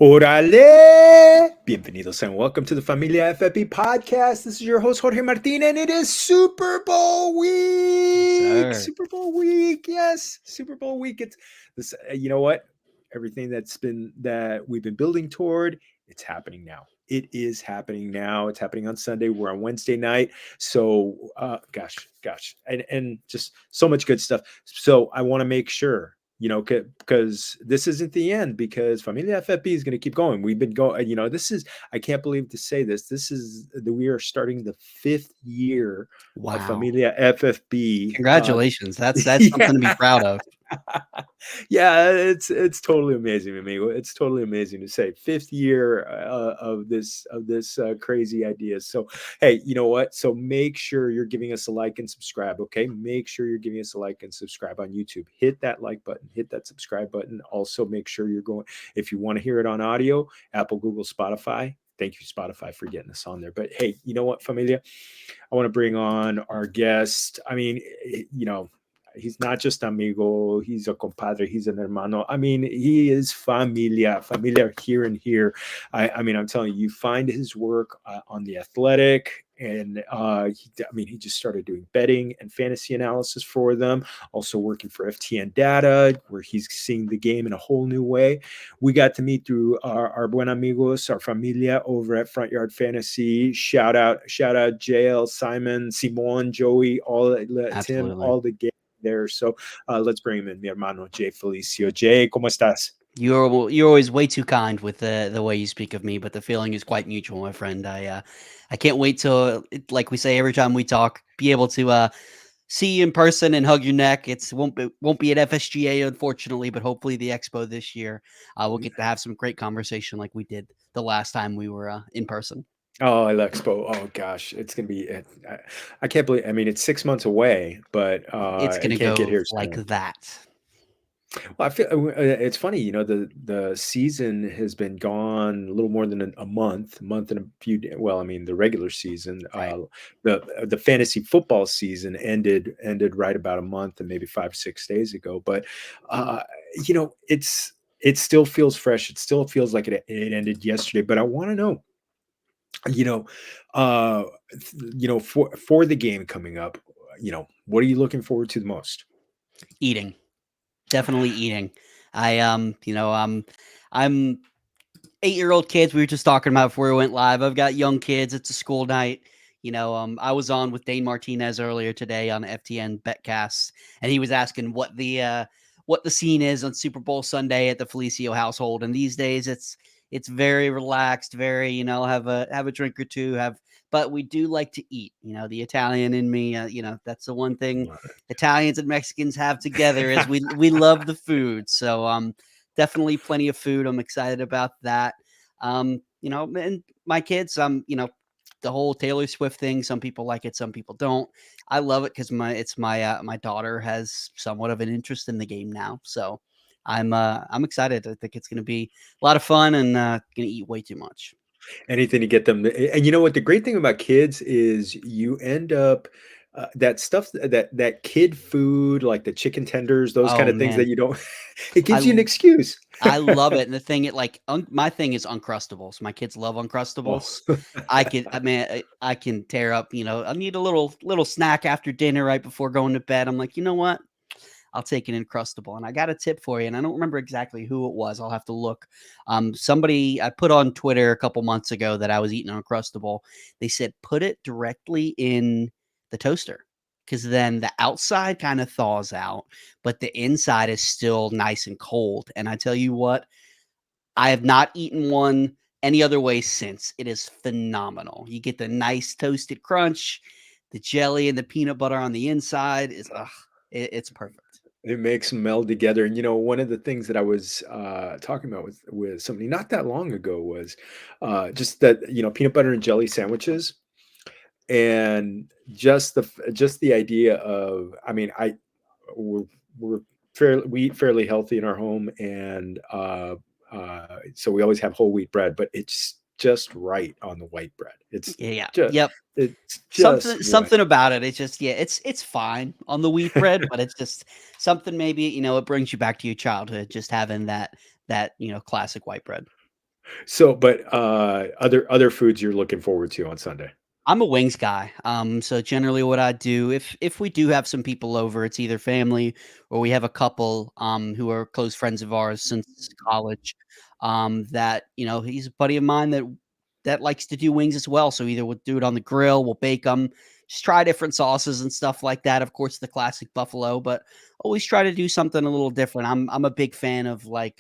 Orale! Bienvenidos and welcome to the Familia FFB podcast. This is your host, Jorge Martin, and it is Super Bowl week. Sir. Super Bowl week. Yes, Super Bowl week. It's this, you know what? Everything that we've been building toward, it's happening now. It is happening now. It's happening on Sunday. We're on Wednesday night. So, gosh, and just so much good stuff. So I want to make sure, because this isn't the end, because Familia FFB is going to keep going. We've been going, I can't believe to say this. We are starting the 5th year of Wow. Familia FFB. Congratulations. That's Yeah. something to be proud of. Yeah, it's totally amazing, amigo. It's totally amazing to say 5th year of this crazy idea. So, hey, you know what? So make sure you're giving us a like and subscribe. Okay, make sure you're giving us a like and subscribe on YouTube. Hit that like button. Hit that subscribe button. Also, make sure you're going. If you want to hear it on audio, Apple, Google, Spotify. Thank you, Spotify, for getting us on there. But hey, you know what, Familia? I want to bring on our guest. I mean, he's not just amigo, he's a compadre, he's an hermano. I mean, he is familia here and here. I mean, I'm telling you, you find his work on The Athletic. And he just started doing betting and fantasy analysis for them. Also working for FTN Data, where he's seeing the game in a whole new way. We got to meet through our buen amigos, our familia over at Front Yard Fantasy. Shout out, JL, Simon, Simon, Joey, all Tim, Absolutely. all the game there. So let's bring him in, mi hermano Jay Felicio. Jay, ¿cómo estás? You're always way too kind with the way you speak of me, but the feeling is quite mutual, my friend. I can't wait till, like we say every time we talk, be able to see you in person and hug your neck. Won't be at FSGA, unfortunately, but hopefully the expo this year, we'll get to have some great conversation like we did the last time we were in person. Oh, Expo. Oh gosh, it's gonna be. I can't believe. I mean, it's 6 months away, but It's I gonna can't get go here like soon. that. Well, I feel it's funny. The season has been gone a little more than a month and a few. Well, I mean, the regular season, Right. the fantasy football season ended right about a month and maybe 5-6 days ago. But uh, it still feels fresh. It still feels like it ended yesterday. But I want to know, you know, uh, for the game coming up, what are you looking forward to the most? Eating. Definitely eating. I'm 8-year-old kids. We were just talking about before we went live. I've got young kids. It's a school night. I was on with Dane Martinez earlier today on FTN Betcast, and he was asking what the scene is on Super Bowl Sunday at the Felicio household. And these days, it's very relaxed, very have a drink or two, but we do like to eat. The Italian in me, that's the one thing Italians and Mexicans have together is we love the food. So definitely plenty of food. I'm excited about that. And my kids, the whole Taylor Swift thing. Some people like it, some people don't. I love it because my daughter has somewhat of an interest in the game now. So I'm excited. I think it's going to be a lot of fun and going to eat way too much. Anything to get them. And you know what? The great thing about kids is you end up that stuff, that kid food, like the chicken tenders, those kind Oh of things that man, you don't. It gives you an I excuse. I love it. And the thing, my thing is Uncrustables. My kids love Oh. Uncrustables. I can tear up. I need a little snack after dinner, right before going to bed. I'm like, you know what? I'll take an Uncrustable. And I got a tip for you, and I don't remember exactly who it was. I'll have to look. Somebody I put on Twitter a couple months ago that I was eating Uncrustable. They said put it directly in the toaster because then the outside kind of thaws out, but the inside is still nice and cold. And I tell you what, I have not eaten one any other way since. It is phenomenal. You get the nice toasted crunch, the jelly and the peanut butter on the inside is it's perfect. It makes them meld together. And one of the things that I was talking about with somebody not that long ago was just that peanut butter and jelly sandwiches, and just the idea of, I mean, we're, we're we eat fairly healthy in our home, and so we always have whole wheat bread, but it's just right on the white bread. Yeah. Just Yep. it's just Something about it. It's just it's fine on the wheat bread, but it's just something maybe, it brings you back to your childhood just having that classic white bread. So, but other foods you're looking forward to on Sunday. I'm a wings guy. So generally what I do if we do have some people over, it's either family or we have a couple who are close friends of ours since college. That, he's a buddy of mine that likes to do wings as well. So either we'll do it on the grill, we'll bake them, just try different sauces and stuff like that. Of course, the classic buffalo, but always try to do something a little different. I'm a big fan of like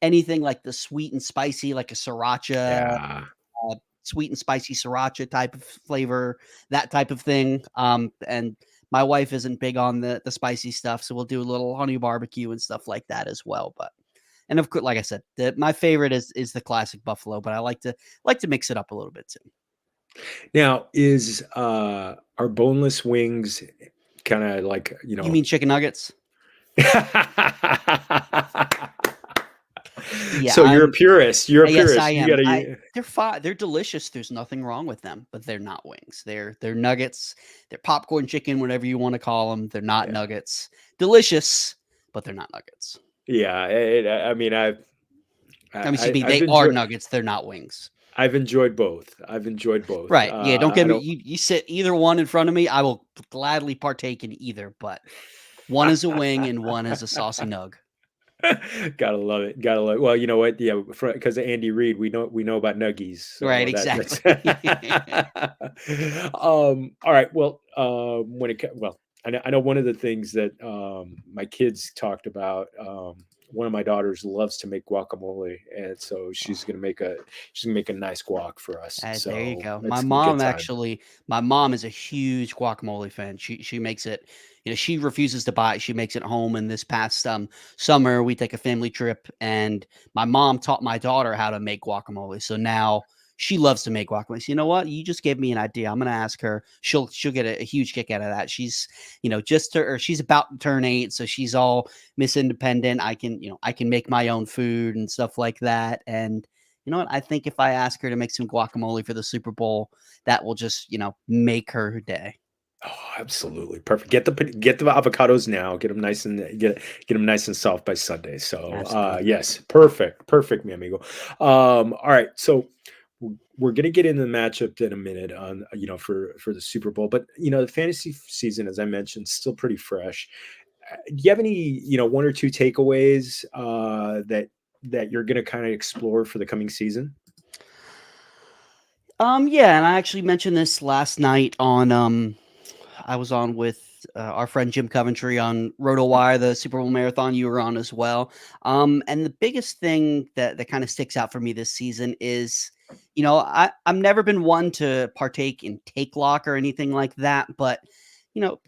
anything like the sweet and spicy, like a sriracha, Yeah. sweet and spicy sriracha type of flavor, that type of thing. And my wife isn't big on the spicy stuff, so we'll do a little honey barbecue and stuff like that as well. But and of course, like I said, my favorite is the classic buffalo, but I like to mix it up a little bit too. Now, is are boneless wings kind of like, You mean chicken nuggets? Yeah, So you're a purist. You're a yes, I purist. You am. gotta. They're fine. They're delicious. There's nothing wrong with them, but they're not wings. They're nuggets. They're popcorn chicken, whatever you want to call them. They're not Yeah. nuggets. Delicious, but they're not nuggets. Yeah. I mean, Excuse me, I've they are enjoyed. nuggets. They're not wings. I've enjoyed both. I've enjoyed both. Right. Yeah. Don't get I me. don't. You sit either one in front of me. I will gladly partake in either, but one is a wing and one is a saucy nug. Gotta love it. Gotta love it. Well, you know what? Yeah, because of Andy Reid, we know about nuggies. Right. So that's Exactly. all right. Well, well, I know one of the things that my kids talked about. One of my daughters loves to make guacamole, and so she's gonna make a nice guac for us. There you So go. it's gonna be a good time. My mom is a huge guacamole fan. She makes it, she refuses to buy it. She makes it home. And this past summer, we take a family trip, and my mom taught my daughter how to make guacamole. So now she loves to make guacamole. So you know what? You just gave me an idea. I'm gonna ask her. She'll get a huge kick out of that. She's, she's about to turn 8, so she's all Miss Independent. I can make my own food and stuff like that. And you know what? I think if I ask her to make some guacamole for the Super Bowl, that will just, make her day. Oh, absolutely perfect. Get the avocados now. Get them nice and get them nice and soft by Sunday. So Absolutely. yes, perfect, mi amigo. All right, so we're gonna get into the matchup in a minute on for the Super Bowl, but the fantasy season, as I mentioned, still pretty fresh. Do you have any one or two takeaways that you're gonna kind of explore for the coming season? Yeah, and I actually mentioned this last night on I was on with our friend Jim Coventry on RotoWire, the Super Bowl marathon. You were on as well. And the biggest thing that kind of sticks out for me this season is, I've never been one to partake in take lock or anything like that, but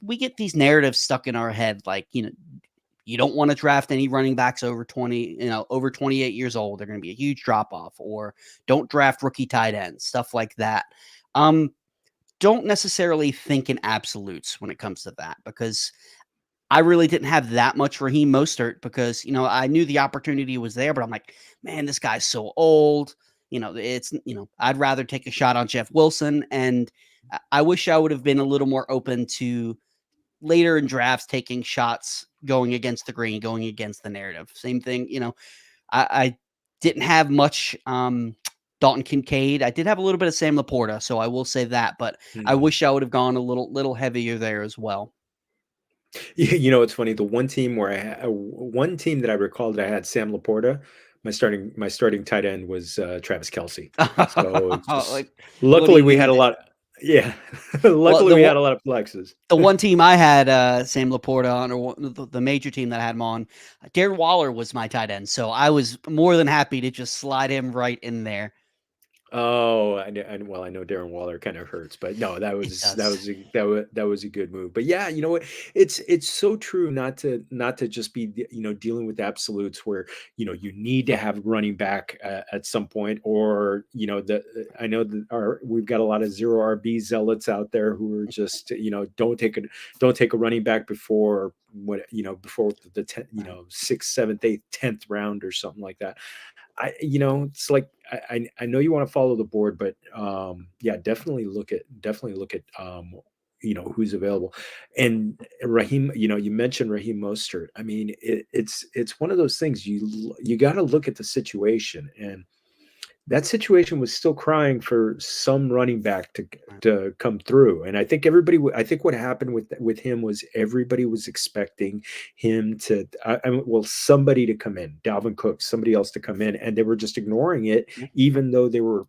we get these narratives stuck in our head, like, you don't want to draft any running backs over 20, over 28 years old. They're going to be a huge drop off, or don't draft rookie tight ends, stuff like that. Um, don't necessarily think in absolutes when it comes to that, because I really didn't have that much Raheem Mostert because, I knew the opportunity was there, but I'm like, man, this guy's so old. I'd rather take a shot on Jeff Wilson. And I wish I would have been a little more open to later in drafts taking shots going against the grain, going against the narrative. Same thing, I didn't have much Dalton Kincaid. I did have a little bit of Sam Laporta, so I will say that, but I Hmm. wish I would have gone a little heavier there as well. It's funny. The one team that I recall that I had Sam Laporta. My starting tight end was Travis Kelsey. So it's just Like, what do luckily you we had mean? a lot. Yeah, Well, luckily we had a lot of flexes. the one team I had Sam Laporta on, or the major team that I had him on, Darren Waller was my tight end, so I was more than happy to just slide him right in there. Oh, well, I know Darren Waller kind of hurts, but no, that It was that does. was a, that was a good move. But yeah, you know what? It's so true not to just be dealing with absolutes where you need to have running back at some point, or I know that we've got a lot of zero RB zealots out there who are just don't take a running back before before the sixth, seventh, eighth, 10th round or something like that. It's like I know you want to follow the board, but yeah, definitely look at who's available. And Raheem, you mentioned Raheem Mostert. I mean, it's one of those things you got to look at the situation, and that situation was still crying for some running back to come through. And I think I think what happened with him was everybody was expecting him to, well, somebody to come in, Dalvin Cook, somebody else to come in, and they were just ignoring it, Yeah. even though they were,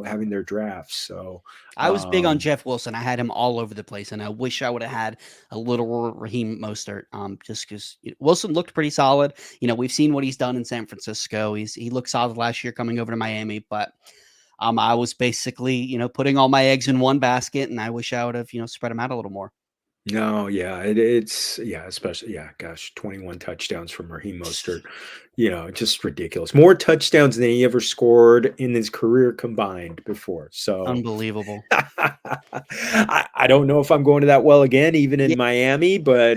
having their drafts. So, I was big on Jeff Wilson. I had him all over the place, and I wish I would have had a little Raheem Mostert. Just because Wilson looked pretty solid. We've seen what he's done in San Francisco. He looked solid last year coming over to Miami, but I was basically putting all my eggs in one basket, and I wish I would have spread them out a little more. no, yeah, it's especially gosh, 21 touchdowns from Raheem Mostert, just ridiculous. More touchdowns than he ever scored in his career combined before. So Unbelievable. I don't know if I'm going to that well again, even in Yeah, Miami, but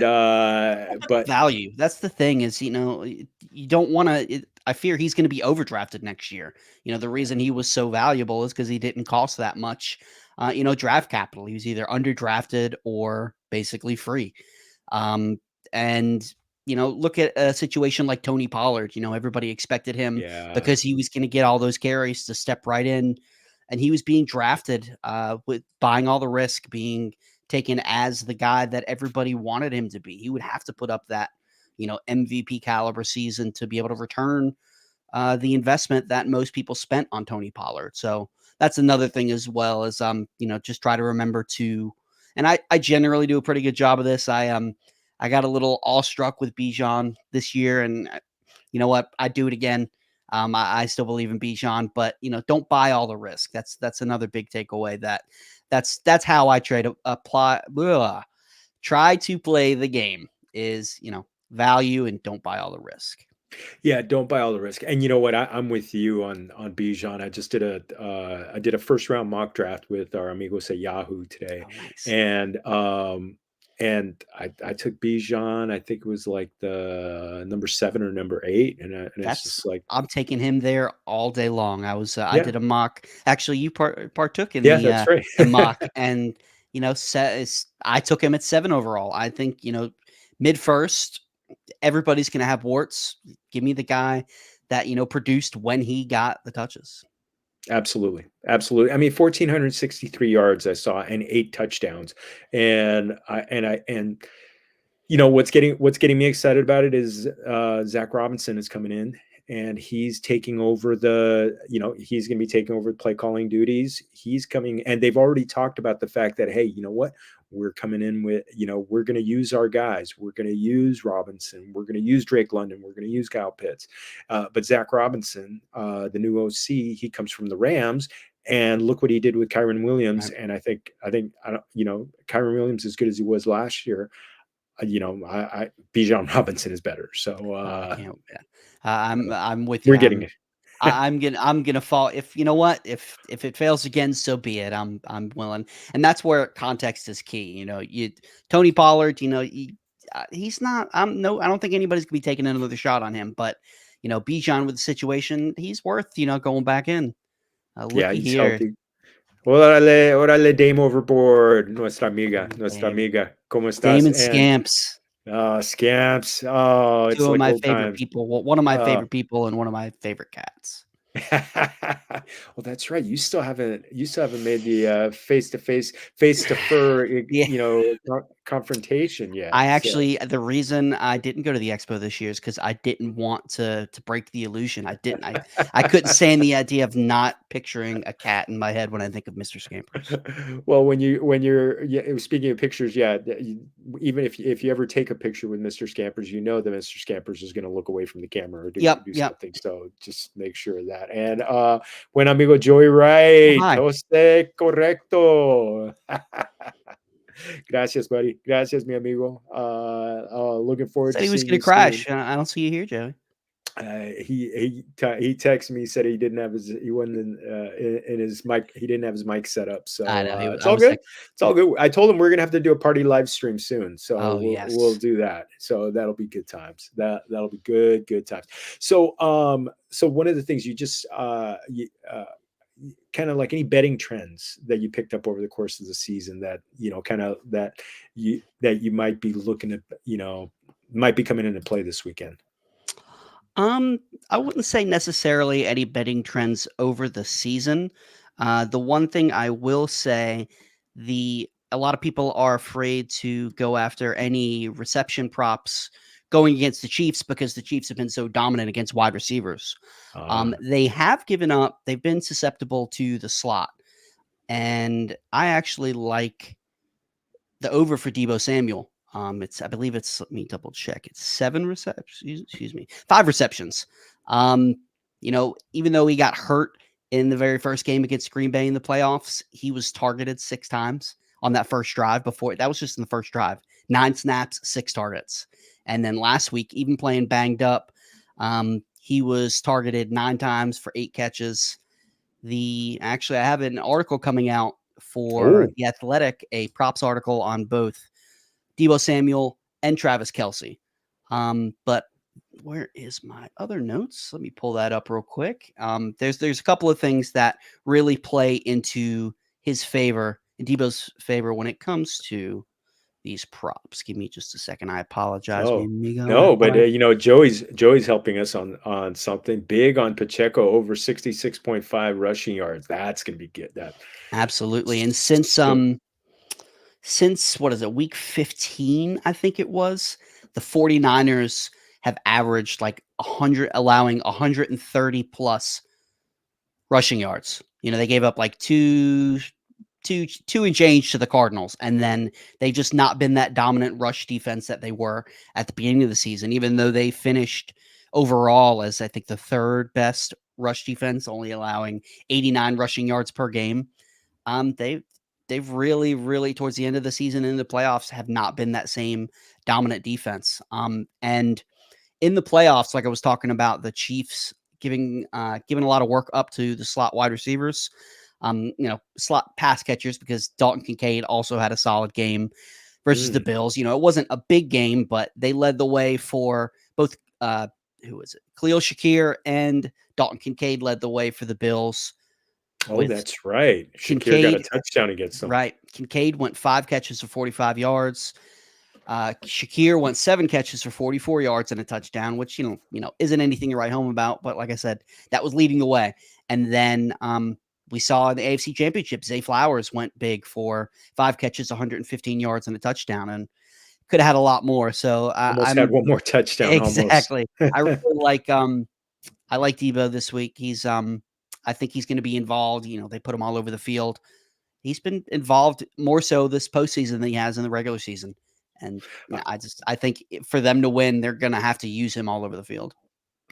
value. That's the thing is, you don't want to. I fear he's going to be overdrafted next year. The reason he was so valuable is because he didn't cost that much, draft capital. He was either underdrafted or basically free. Um, and look at a situation like Tony Pollard. Everybody expected him yeah, because he was going to get all those carries to step right in, and he was being drafted with buying all the risk, being taken as the guy that everybody wanted him to be. He would have to put up that MVP caliber season to be able to return the investment that most people spent on Tony Pollard. So that's another thing as well as just try to remember to, and I generally do a pretty good job of this. I got a little awestruck with Bijan this year, and you know what? I'd do it again. I still believe in Bijan, but don't buy all the risk. That's another big takeaway. That's how I try to try to play the game is value and don't buy all the risk. yeah, don't buy all the risk. And you know what? I'm with you on Bijan. I did a first round mock draft with our amigos at Yahoo today, Oh, nice. and I took Bijan. I think it was like the number 7 or number 8, and it's That's just like, I'm taking him there all day long. I yeah, did a mock. Actually, you partook in yeah, that's right. the mock, and I took him at 7 overall. I think mid first, everybody's gonna have warts. Give me the guy that produced when he got the touches. Absolutely, absolutely. I mean, 1,463 yards I saw and 8 touchdowns, and what's getting me excited about it is Zach Robinson is coming in, and he's taking over he's going to be taking over play calling duties. He's coming, and they've already talked about the fact that, hey, you know what, we're coming in with, we're going to use our guys. We're going to use Robinson. We're going to use Drake London. We're going to use Kyle Pitts. But Zach Robinson, the new OC, he comes from the Rams. And look what he did with Kyron Williams. Right. And I think I don't, Kyron Williams, as good as he was last year, Bijan Robinson is better. So I can't. Yeah. I'm with you. we're getting it. I'm gonna fall. If you know what, if it fails again, so be it. I'm willing, and that's where context is key. Tony Pollard. He's not. I don't think anybody's gonna be taking another shot on him. But Bijan with the situation, he's worth going back in. Yeah, Looky he's here, healthy. Órale, órale, Dame Overboard, nuestra Dame, amiga, ¿cómo estás? Damon And Scamps, Scamps, oh, it's two of like my old favorite times. people. Well, one of my Uh, favorite people and one of my favorite cats. well, that's right. You still haven't made the face to face, face to fur, Yeah. confrontation yet. I So actually the reason I didn't go to the expo this year is because I didn't want to break the illusion. I couldn't stand the idea of not picturing a cat in my head when I think of Mr. Scampers. well, when you're speaking of pictures, yeah, even if you ever take a picture with Mr. Scampers, that Mr. Scampers is going to look away from the camera or do Yep, do yep. something. So just make sure of that. And buen amigo Joey Oh, Wright, hi. Jose correcto. Gracias, buddy. Gracias, mi amigo. Looking forward Said to he was seeing gonna you soon. crash. I don't see you here, Joey. He texted me, said he wasn't in his mic, he didn't have his mic set up, I so know he was. it's I all was good. like, It's all good. I told him we're gonna have to do a party live stream soon, so oh we'll yes. do that. So that'll be good times. That'll be good times. So so one of the things you just kind of like any betting trends that you picked up over the course of the season that, kind of that you might be looking at, might be coming into play this weekend? Um, I wouldn't say necessarily any betting trends over the season. The one thing I will say, the a lot of people are afraid to go after any reception props going against the Chiefs because the Chiefs have been so dominant against wide receivers. Ah, They have given up. They've been susceptible to the slot, and I actually like the over for Debo Samuel. I believe it's, let me double check. It's 7 receptions, excuse me, 5 receptions. Um, even though he got hurt in the very first game against Green Bay in the playoffs, he was targeted 6 times on that first drive before. That was just in the first drive. 9 snaps, 6 targets. And then last week, even playing banged up, he was targeted 9 times for 8 catches. I have an article coming out for oh, The Athletic, a props article on both Debo Samuel and Travis Kelce. But where is my other notes? Let me pull that up real quick. There's a couple of things that really play into his favor, in Debo's favor, when it comes to these props. Give me just a second. I apologize, mi oh, amigo. no, but Joey's helping us on something big on Pacheco, over 66.5 rushing yards. That's gonna be good. That Absolutely. And so, since what is it, week 15, I think it was, the 49ers have averaged like 100, allowing 130 plus rushing yards. They gave up like two and change to the Cardinals, and then they've just not been that dominant rush defense that they were at the beginning of the season, even though they finished overall as, I think, the third best rush defense, only allowing 89 rushing yards per game. They've really, really, towards the end of the season and in the playoffs, have not been that same dominant defense. And in the playoffs, like I was talking about, the Chiefs giving a lot of work up to the slot wide receivers, slot pass catchers, because Dalton Kincaid also had a solid game versus the mm, Bills. It wasn't a big game, but they led the way for both. Who was it? Khalil Shakir and Dalton Kincaid led the way for the Bills, oh, with that's right. Shakir got a Kincaid. touchdown against them. Right. Kincaid went 5 catches for 45 yards. Shakir went 7 catches for 44 yards and a touchdown, which, isn't anything to write home about. But like I said, that was leading the way. And then we saw in the AFC Championship, Zay Flowers went big for 5 catches, 115 yards and a touchdown, and could have had a lot more. So Almost had I'm one more touchdown, almost. exactly. I really I like Debo this week. I think he's going to be involved. They put him all over the field. He's been involved more so this postseason than he has in the regular season. And I think for them to win, they're going to have to use him all over the field.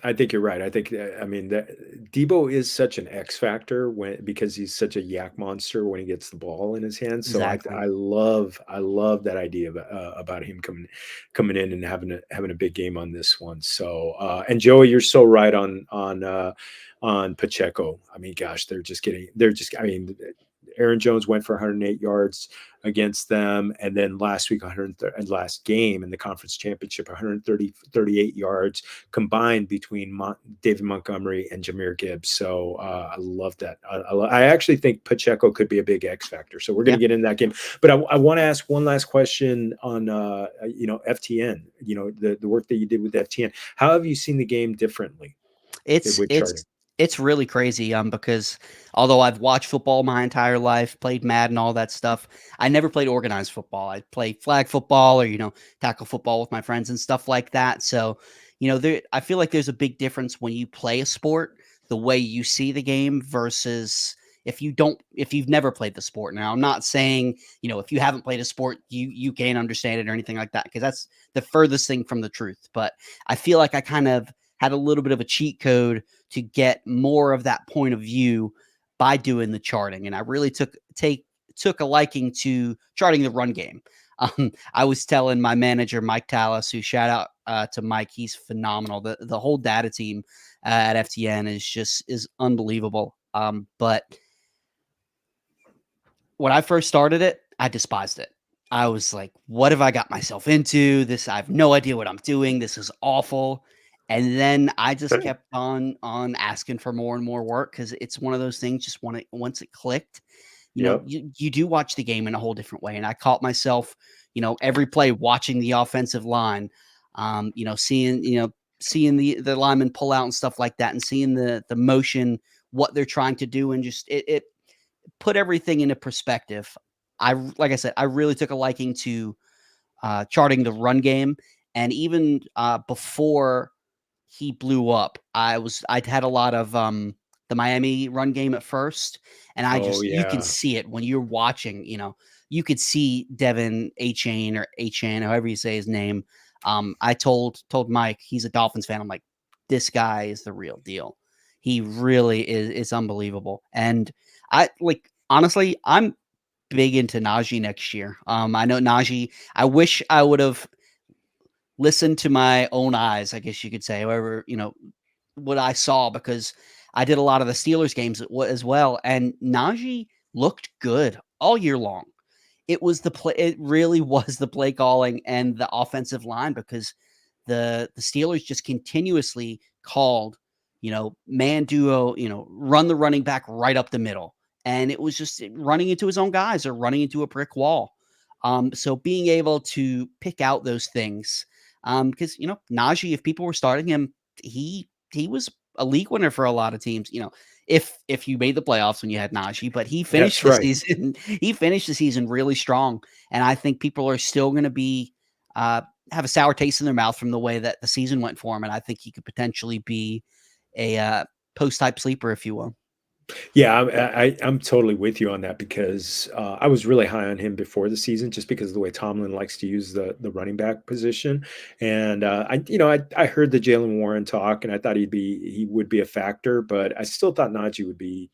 I think you're right. I think, I mean, that Debo is such an X factor because he's such a yak monster when he gets the ball in his hands. So Exactly. I love that idea about him coming in and having a big game on this one. So and Joey, you're so right on Pacheco. I mean, gosh, I mean, Aaron Jones went for 108 yards against them, and then last week, 130, and last game in the conference championship, 38 yards combined between David Montgomery and Jahmyr Gibbs. So I love that. I actually think Pacheco could be a big X factor. So we're going Yeah. to get into that game. But I want to ask one last question on FTN. The work that you did with FTN. How have you seen the game differently It's with charting? it's it's really crazy, because although I've watched football my entire life, played Madden, all that stuff, I never played organized football. I played flag football or, tackle football with my friends and stuff like that. So, I feel like there's a big difference when you play a sport, the way you see the game versus if you've never played the sport. Now, I'm not saying, if you haven't played a sport, you can't understand it or anything like that, because that's the furthest thing from the truth. But I feel like I kind of had a little bit of a cheat code to get more of that point of view by doing the charting. And I really took a liking to charting the run game. I was telling my manager, Mike Tallis, who shout out to Mike, he's phenomenal. The whole data team at FTN is unbelievable. But when I first started it, I despised it. I was like, what have I got myself into? I have no idea what I'm doing. This is awful. And then I just kept on asking for more and more work because it's one of those things. Just once it clicked, Yep. you do watch the game in a whole different way. And I caught myself, every play watching the offensive line, seeing the linemen pull out and stuff like that, and seeing the motion, what they're trying to do, and just it put everything into perspective. Like I said, I really took a liking to charting the run game, and even before he blew up, I'd had a lot of the Miami run game at first, and Oh you can yeah. see it when you're watching. You could see Devin A-Chain or A-Chain, however you say his name. I told Mike, he's a Dolphins fan. I'm like, this guy is the real deal. He really is. It's unbelievable. And I like honestly, I'm big into Najee next year. I know Najee. I wish I would have listened to my own eyes, I guess you could say, however, what I saw, because I did a lot of the Steelers games as well, and Najee looked good all year long. It was the play. It really was the play calling and the offensive line, because the Steelers just continuously called, man duo, run the running back right up the middle, and it was just running into his own guys or running into a brick wall. So being able to pick out those things, because Najee, if people were starting him, he was a league winner for a lot of teams. If you made the playoffs when you had Najee, but he finished That's the right. season. He finished the season really strong, and I think people are still going to be have a sour taste in their mouth from the way that the season went for him. And I think he could potentially be a post type sleeper, if you will. Yeah, I'm totally with you on that because I was really high on him before the season, just because of the way Tomlin likes to use the running back position. And I heard the Jalen Warren talk, and I thought he would be a factor, but I still thought Najee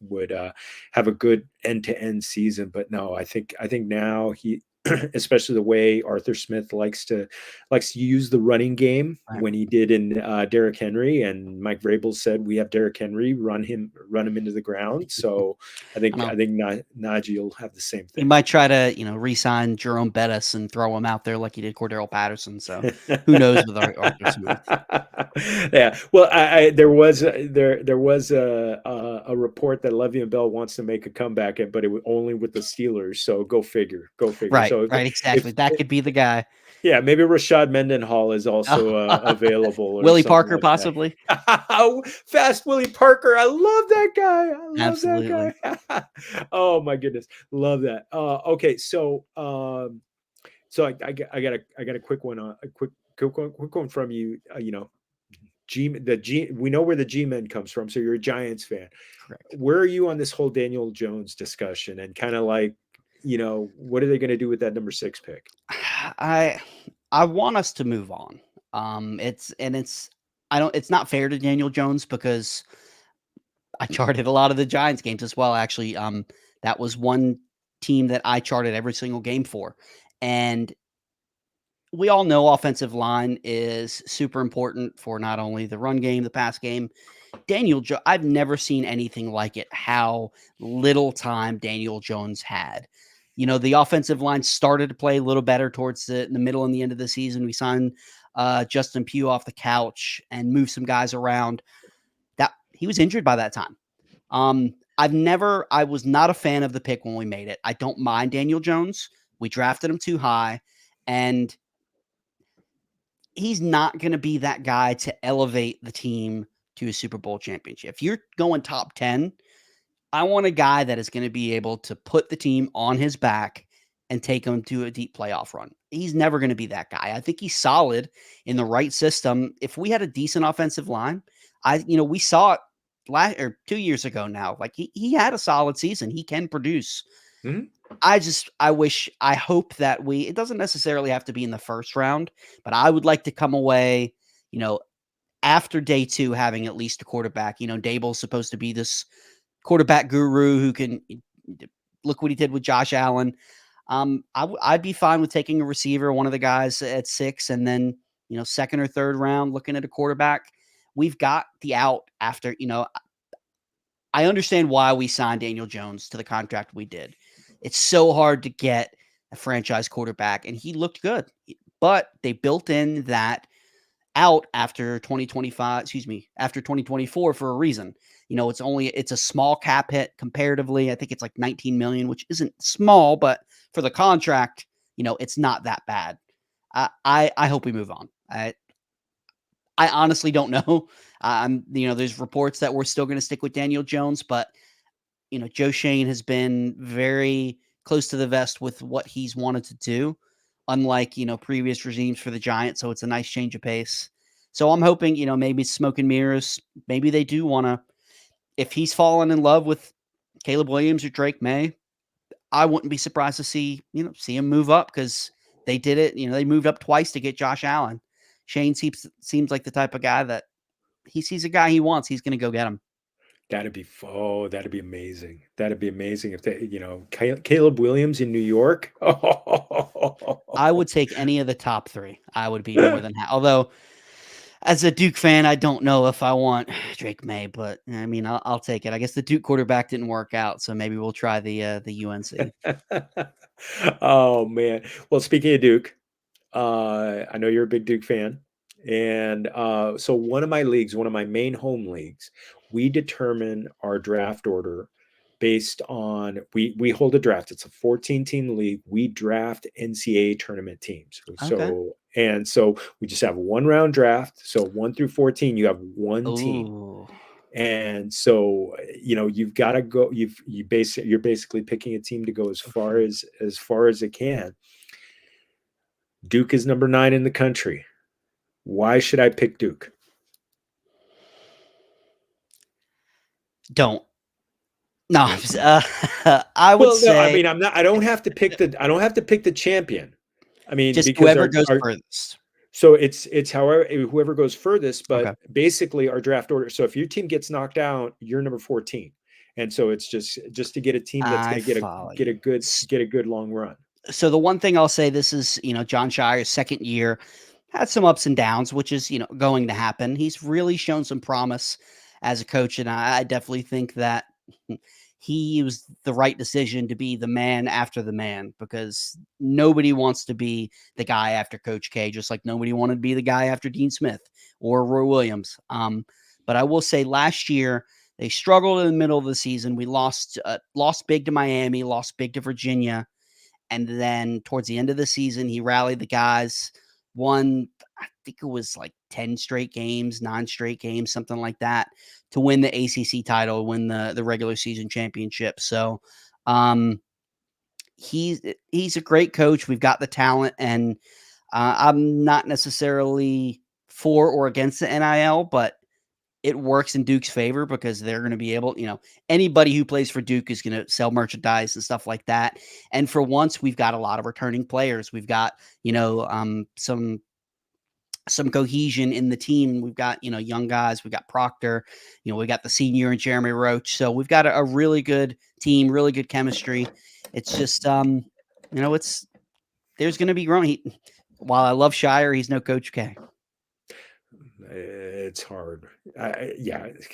would have a good end to end season. But no, I think now he. Especially the way Arthur Smith likes to use the running game Right. when he did in Derrick Henry, and Mike Vrabel said we have Derrick Henry run him into the ground. So I I think know. I think Najee will have the same He thing. might try to, re-sign Jerome Bettis and throw him out there like he did Cordero Patterson. So who knows with Arthur Smith? Yeah, well, there was a report that Le'Veon Bell wants to make a comeback, but it was only with the Steelers. So go figure, go figure. Right, So right, exactly. That if could be the guy. yeah, maybe Rashad Mendenhall is also available or Willie something Parker, like that. possibly. Fast Willie Parker. I love that guy. I love Absolutely. that guy. Oh my goodness. Love that. Okay. So I got a quick one, quick one from you. We know where the G-Men comes from. So you're a Giants fan. Correct. Where are you on this whole Daniel Jones discussion, and kind of like, what are they going to do with that number 6 pick? I I want us to move on. It's I don't it's not fair to Daniel Jones because I charted a lot of the Giants games as well, actually. That was one team that I charted every single game for. And we all know offensive line is super important for not only the run game, the pass game. I've never seen anything like it, how little time Daniel Jones had. The offensive line started to play a little better towards the middle and the end of the season. We signed Justin Pugh off the couch and moved some guys around. That he was injured by that time. I was not a fan of the pick when we made it. I don't mind Daniel Jones. We drafted him too high, and he's not going to be that guy to elevate the team to a Super Bowl championship. If you're going top 10, I want a guy that is going to be able to put the team on his back and take them to a deep playoff run. He's never going to be that guy. I think he's solid in the right system. If we had a decent offensive line, we saw it last or 2 years ago now. Like he had a solid season. He can produce. Mhm. I hope that it doesn't necessarily have to be in the first round, but I would like to come away, you know, after day 2 having at least a quarterback. Dable's supposed to be this quarterback guru who can look what he did with Josh Allen. I'd be fine with taking a receiver, one of the guys at 6, and then, second or third round, looking at a quarterback. We've got the out after, I understand why we signed Daniel Jones to the contract we did. It's so hard to get a franchise quarterback, and he looked good. But they built in that out after 2025, excuse me, after 2024 for a reason. It's a small cap hit comparatively. I think it's like 19 million, which isn't small, but for the contract, it's not that bad. I hope we move on. I honestly don't know. There's reports that we're still going to stick with Daniel Jones, but Joe Shane has been very close to the vest with what he's wanted to do, unlike, previous regimes for the Giants. So it's a nice change of pace. So I'm hoping, maybe smoke and mirrors, maybe they do want to, if he's fallen in love with Caleb Williams or Drake May, I wouldn't be surprised to see him move up, because they did it. They moved up twice to get Josh Allen. Shane seems like the type of guy that he sees a guy he wants, he's going to go get him. That'd be amazing. That'd be amazing if they, Caleb Williams in New York. I would take any of the top three. I would be more than happy. Although, as a Duke fan, I don't know if I want Drake May, but I mean, I'll take it. I guess the Duke quarterback didn't work out, so maybe we'll try the UNC. Oh man. Well, speaking of Duke, I know you're a big Duke fan. And so one of my main home leagues, we determine our draft order based on we hold a draft. It's a 14-team league. We draft NCAA tournament teams. Okay. So we just have one round draft. So 1 through 14, you have one team. Ooh. And so you've got to go. You're basically picking a team to go as far as it can. Duke is number 9 in the country. Why should I pick Duke? Don't. No, I would say. No, I mean, I'm not. I don't have to pick the champion. I mean, just because whoever goes furthest. So it's however whoever goes furthest, but Okay. basically our draft order. So if your team gets knocked out, you're number 14, and so it's just to get a team that's going to get a good long run. So the one thing I'll say, this is John Shire's second year, had some ups and downs, which is going to happen. He's really shown some promise as a coach, and I definitely think that he was the right decision to be the man after the man, because nobody wants to be the guy after Coach K, just like nobody wanted to be the guy after Dean Smith or Roy Williams. But I will say last year they struggled in the middle of the season. We lost big to Miami, lost big to Virginia. And then towards the end of the season, he rallied the guys, won, I think it was like 10 straight games, 9 straight games, something like that, to win the ACC title, win the regular season championship. So he's a great coach. We've got the talent, and I'm not necessarily for or against the NIL, but it works in Duke's favor, because they're going to be able, anybody who plays for Duke is going to sell merchandise and stuff like that. And for once, we've got a lot of returning players. We've got, some cohesion in the team. We've got, young guys. We've got Proctor, we got the senior and Jeremy Roach. So we've got a really good team, really good chemistry. It's just, there's going to be growing. While I love Shire, he's no Coach K. It's hard. It's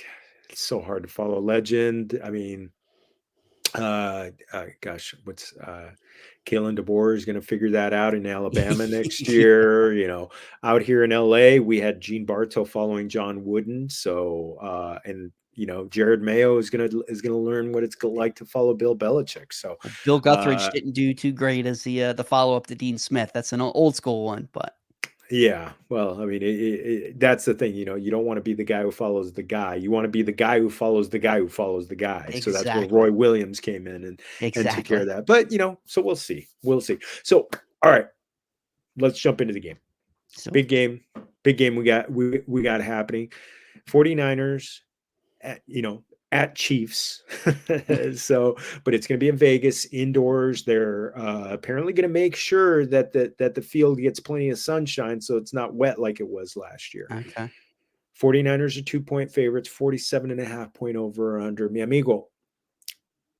so hard to follow legend. I mean, gosh, what's Kalen DeBoer is going to figure that out in Alabama next year. Out here in LA, we had Gene Bartow following John Wooden. So, and Jared Mayo is going to learn what it's like to follow Bill Belichick. So Bill Guthridge didn't do too great as the follow up to Dean Smith. That's an old school one, but. Yeah, well, I mean, that's the thing. You don't want to be the guy who follows the guy. You want to be the guy who follows the guy who follows the guy. Exactly. So that's where Roy Williams came in and took care of that. But so we'll see. So all right, let's jump into the game. Big game. We got happening. 49ers. At Chiefs. So, but it's going to be in Vegas, indoors. They're apparently going to make sure that the field gets plenty of sunshine, so it's not wet like it was last year. Okay. 49ers are 2-point favorites, 47.5-point over or under. Mi amigo,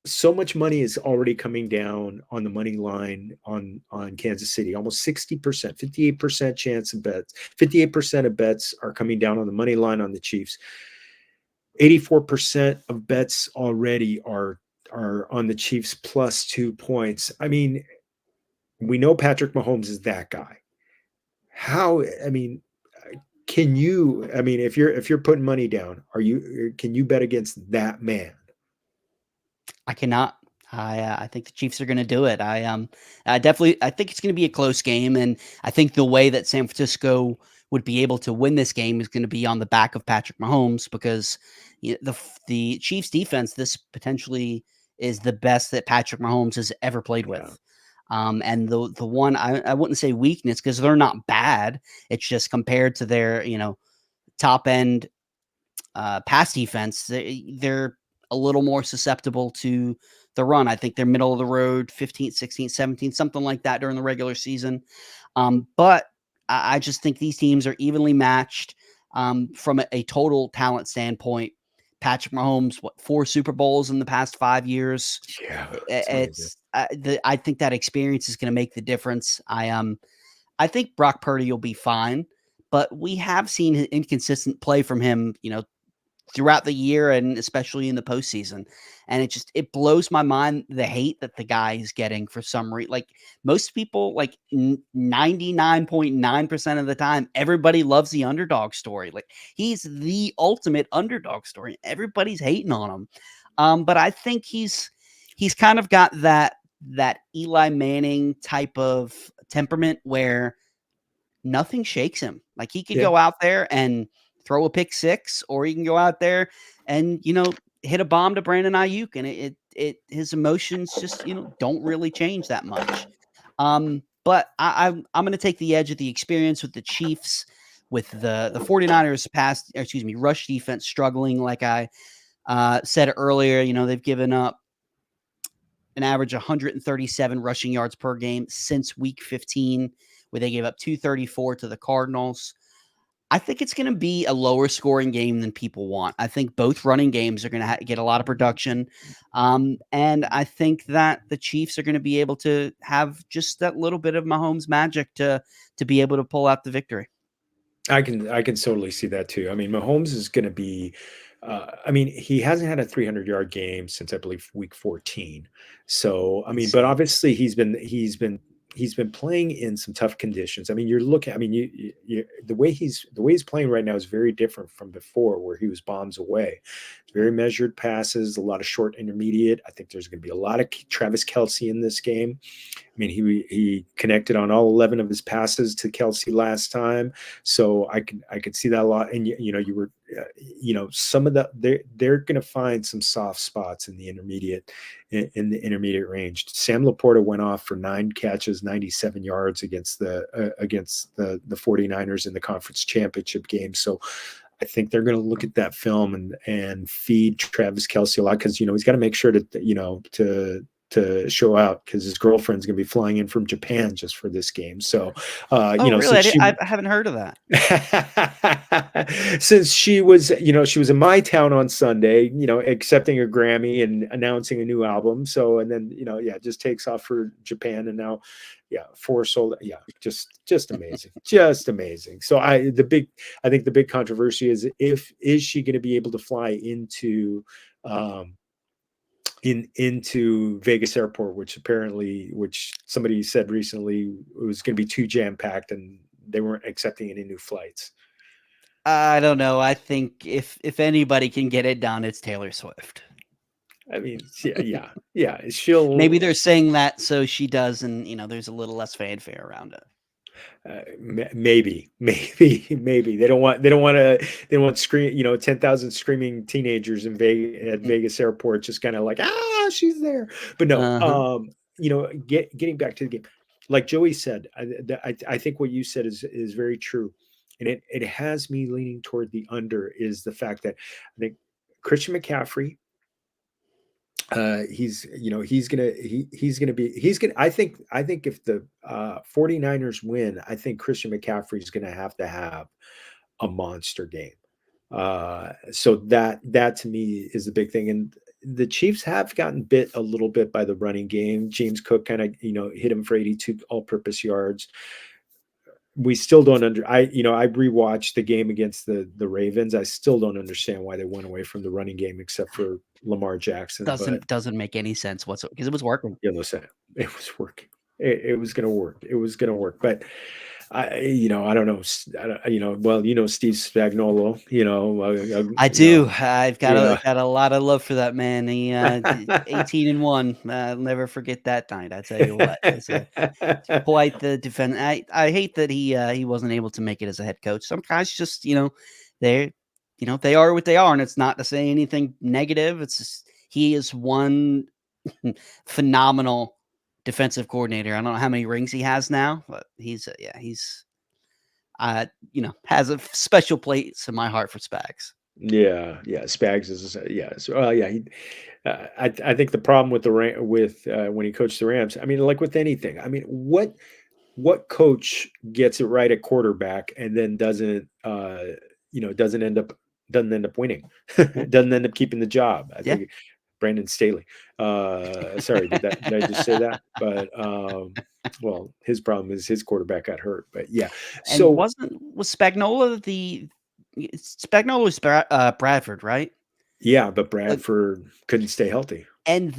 so much money is already coming down on the money line on Kansas City. Almost 60%, 58% chance of bets. 58% of bets are coming down on the money line on the Chiefs. 84% of bets already are on the Chiefs plus 2 points. I mean, we know Patrick Mahomes is that guy. Can you? I mean, if you're putting money down, can you bet against that man? I cannot. I think the Chiefs are going to do it. I definitely I think it's going to be a close game, and I think the way that San Francisco would be able to win this game is going to be on the back of Patrick Mahomes because the Chiefs defense this potentially is the best that Patrick Mahomes has ever played Yeah, with. And the one I wouldn't say weakness because they're not bad. It's just compared to their top end pass defense, they're a little more susceptible to the run. I think they're middle of the road, 15th, 16th, 17th, something like that during the regular season. But I just think these teams are evenly matched from a total talent standpoint. Patrick Mahomes, what 4 Super Bowls in the past 5 years? yeah, it's amazing. I think that experience is going to make the difference. I think Brock Purdy will be fine, but we have seen inconsistent play from him, throughout the year and especially in the postseason. And it blows my mind the hate that the guy is getting for some reason. Like most people, like 99.9% of the time, everybody loves the underdog story. Like he's the ultimate underdog story. Everybody's hating on him. But I think he's kind of got that Eli Manning type of temperament where nothing shakes him. Like he could Yeah, go out there and throw a pick six, or he can go out there and hit a bomb to Brandon Ayuk, and his emotions just don't really change that much. But I'm going to take the edge of the experience with the Chiefs, with the 49ers rush defense struggling, like I said earlier. They've given up an average 137 rushing yards per game since week 15, where they gave up 234 to the Cardinals. I think it's going to be a lower scoring game than people want. I think both running games are going to get a lot of production. And I think that the Chiefs are going to be able to have just that little bit of Mahomes magic to be able to pull out the victory. I can totally see that too. I mean, Mahomes is going to be. I mean, he hasn't had a 300-yard game since I believe week 14. So I mean, but Insane. obviously he's been playing in some tough conditions. I mean, you're looking. I mean, the way he's playing right now is very different from before, where he was bombs away. Very measured passes, a lot of short intermediate. I think there's going to be a lot of Travis Kelce in this game. I mean, he connected on all 11 of his passes to Kelce last time, so I could see that a lot. And you were, some of they're going to find some soft spots in the intermediate range. Sam Laporta went off for 9 catches, 97 yards against the 49ers in the conference championship game. So I think they're going to look at that film and feed Travis Kelce a lot because he's got to make sure to show out because his girlfriend's going to be flying in from Japan just for this game. So, Oh, really? since I haven't heard of that. since she was in my town on Sunday, accepting a Grammy and announcing a new album. So, and then, yeah, just takes off for Japan and now, yeah, four sold. Yeah, just amazing, just amazing. So I think the big controversy is she going to be able to fly um, into Vegas airport, which somebody said recently it was going to be too jam packed and they weren't accepting any new flights. I don't know. I think if anybody can get it done, it's Taylor Swift. I mean, yeah. Maybe they're saying that so she does, and there's a little less fanfare around it. Maybe they don't want scream 10,000 screaming teenagers in Vegas at Vegas airport just kind of like she's there, but no. Uh-huh. Getting back to the game, like Joey said, I think what you said is very true, and it has me leaning toward the under is the fact that I think Christian McCaffrey, he's gonna I think if the 49ers win, I think Christian McCaffrey is gonna have to have a monster game. So that to me is the big thing. And the Chiefs have gotten bit a little bit by the running game. James Cook kind of hit him for 82 all-purpose yards. We still don't I rewatched the game against the Ravens. I still don't understand why they went away from the running game except for Lamar Jackson. But Doesn't make any sense whatsoever because it was working. listen, it was working. It was going to work. It was going to work. But I don't know. Well, Steve Spagnuolo, I do. I've got yeah. a lot of love for that man. He 18-1. I'll never forget that night. I tell you what, it's quite the defense. I hate that he wasn't able to make it as a head coach. Some guys just they they are what they are, and it's not to say anything negative. It's just he is one phenomenal defensive coordinator. I don't know how many rings he has now, but he's has a special place in my heart for Spags. Yeah. Spags is, yeah. So, yeah, I think the problem with when he coached the Rams, I mean, like with anything, I mean, what coach gets it right at quarterback and then doesn't end up winning, Yeah, doesn't end up keeping the job? I yeah. think Brandon Staley. Sorry, did I just say that? But well, his problem is his quarterback got hurt. But yeah, And so was Spagnola Spagnola was Bradford, right? yeah, but Uh, Bradford couldn't stay healthy. and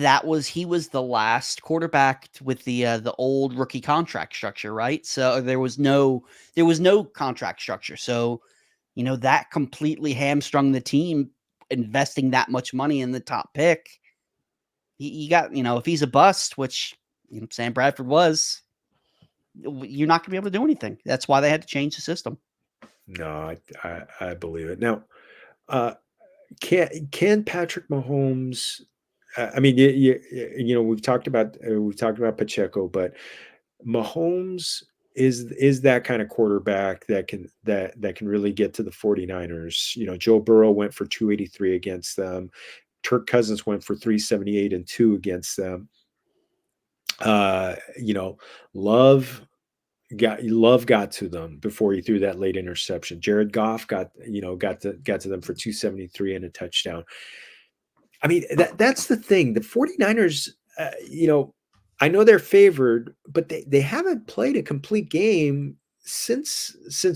he was the last quarterback with the old rookie contract structure, right? So there was no contract structure. So, that completely hamstrung the team investing that much money in the top pick. You got, if he's a bust, which Sam Bradford was, you're not going to be able to do anything. That's why they had to change the system. No, I believe it. Now, uh, can Patrick Mahomes? I mean, we've talked about Pacheco, but Mahomes is that kind of quarterback that can really get to the 49ers. Joe Burrow went for 283 against them. Kirk Cousins went for 378 and 2 against them. Uh, you know, Love got to them before he threw that late interception. Jared Goff got to them for 273 and a touchdown. I mean, that's the thing. The 49ers, I know they're favored, but they haven't played a complete game since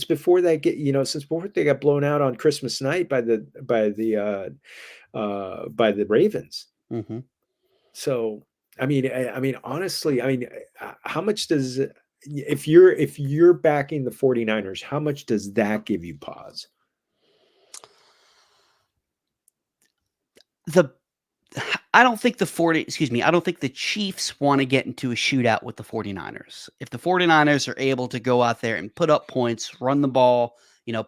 before since before they got blown out on Christmas night by the Ravens. Mm-hmm. So, I mean, honestly, I mean, how much does if you're backing the 49ers, how much does that give you pause? The I don't think I don't think the Chiefs want to get into a shootout with the 49ers. If the 49ers are able to go out there and put up points, run the ball,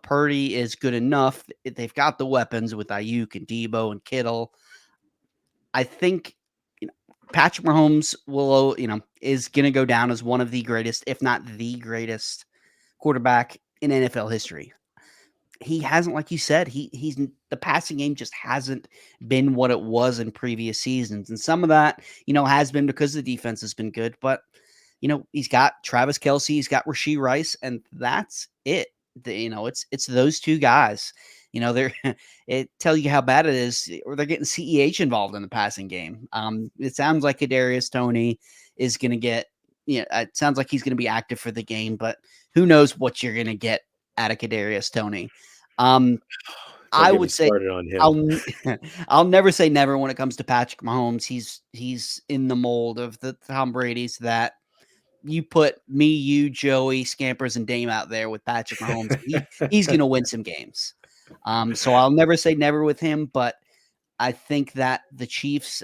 Purdy is good enough. They've got the weapons with Ayuk and Debo and Kittle. I think Patrick Mahomes is going to go down as one of the greatest, if not the greatest quarterback in NFL history. He hasn't, like you said, he's the passing game just hasn't been what it was in previous seasons. And some of that, has been because the defense has been good. But, he's got Travis Kelce, he's got Rashee Rice, and that's it. It's those two guys. They're it tell you how bad it is, or they're getting CEH involved in the passing game. It sounds like Kadarius Toney is going to get, it sounds like he's going to be active for the game, but who knows what you're going to get out of Kadarius Toney. Don't I get me would say started on him. I'll I'll never say never when it comes to Patrick Mahomes. He's in the mold of the Tom Brady's that you put me, you, Joey, Scampers, and Dame out there with Patrick Mahomes. He's gonna win some games. So I'll never say never with him, but I think that the Chiefs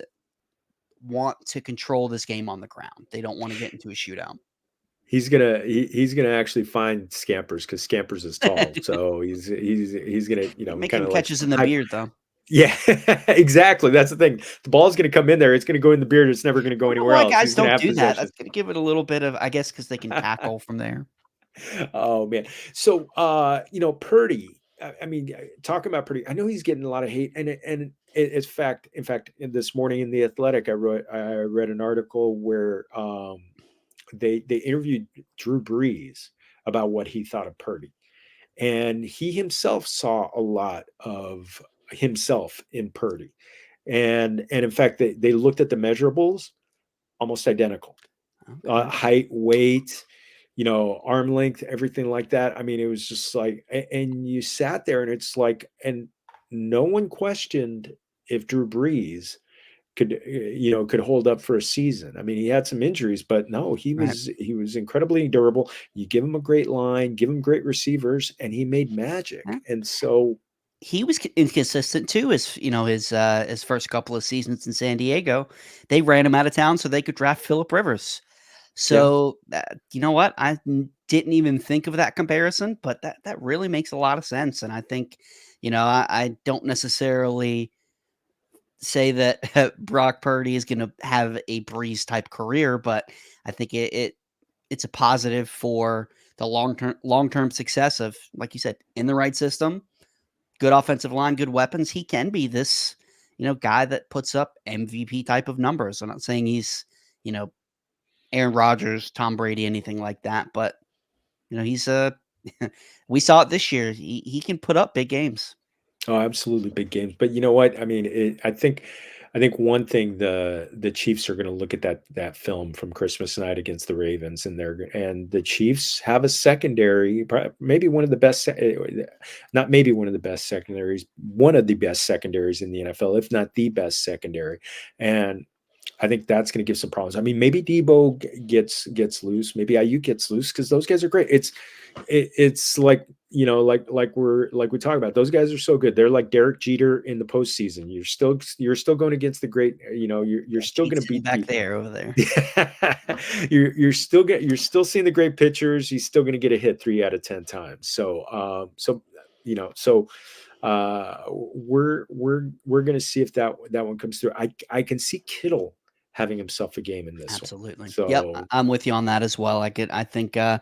want to control this game on the ground. They don't want to get into a shootout. He's gonna actually find Scampers because Scampers is tall, so he's gonna Make kind him of like catches in the hype. beard though. Yeah, exactly. That's the thing. The ball's gonna come in there. It's gonna go in the beard. It's never gonna I go don't know anywhere why else. guys He's gonna don't have do that. possession. That's gonna give it a little bit of, I guess, because they can tackle from there. Oh man. So Purdy. I mean, talking about Purdy, I know he's getting a lot of hate, and it's fact. In fact, this morning in the Athletic, I read an article where they interviewed Drew Brees about what he thought of Purdy, and he himself saw a lot of himself in Purdy, and in fact, they looked at the measurables, almost identical, Okay. height, weight, arm length, everything like that. I mean, it was just like, and you sat there, and it's like, and no one questioned if Drew Brees could hold up for a season. I mean, he had some injuries, but no, Right. he was incredibly durable. You give him a great line, give him great receivers, and he made Yeah. magic. And so, He was inconsistent too. His first couple of seasons in San Diego, they ran him out of town so they could draft Phillip Rivers. yeah, So, you know what? Didn't even think of that comparison, but that really makes a lot of sense. And I think, I don't necessarily say that Brock Purdy is going to have a Breeze type career, but I think it's a positive for the long term success of, like you said, in the right system, good offensive line, good weapons. He can be this, guy that puts up MVP type of numbers. I'm not saying he's, you know, Aaron Rodgers, Tom Brady, anything like that, but he's a we saw it this year. He can put up big games. oh, absolutely big games. But you know what? I mean, I think one thing the Chiefs are going to look at that film from Christmas night against the Ravens, and the Chiefs have a secondary, maybe one of the best, not maybe one of the best secondaries, one of the best secondaries in the NFL, if not the best secondary, and I think that's going to give some problems. I mean, maybe Debo gets loose, maybe Ayuk gets loose because those guys are great. It's like like we talk about. Those guys are so good. They're like Derek Jeter in the postseason. You're still going against the great. You're Yeah, still going Cheats to still beat back the. there over there. You're still seeing the great pitchers. He's still going to get a hit 3 out of 10 times. We're going to see if that one comes through. I can see Kittle having himself a game in this one. Absolutely. Yep, So I'm with you on that as well. I think I'm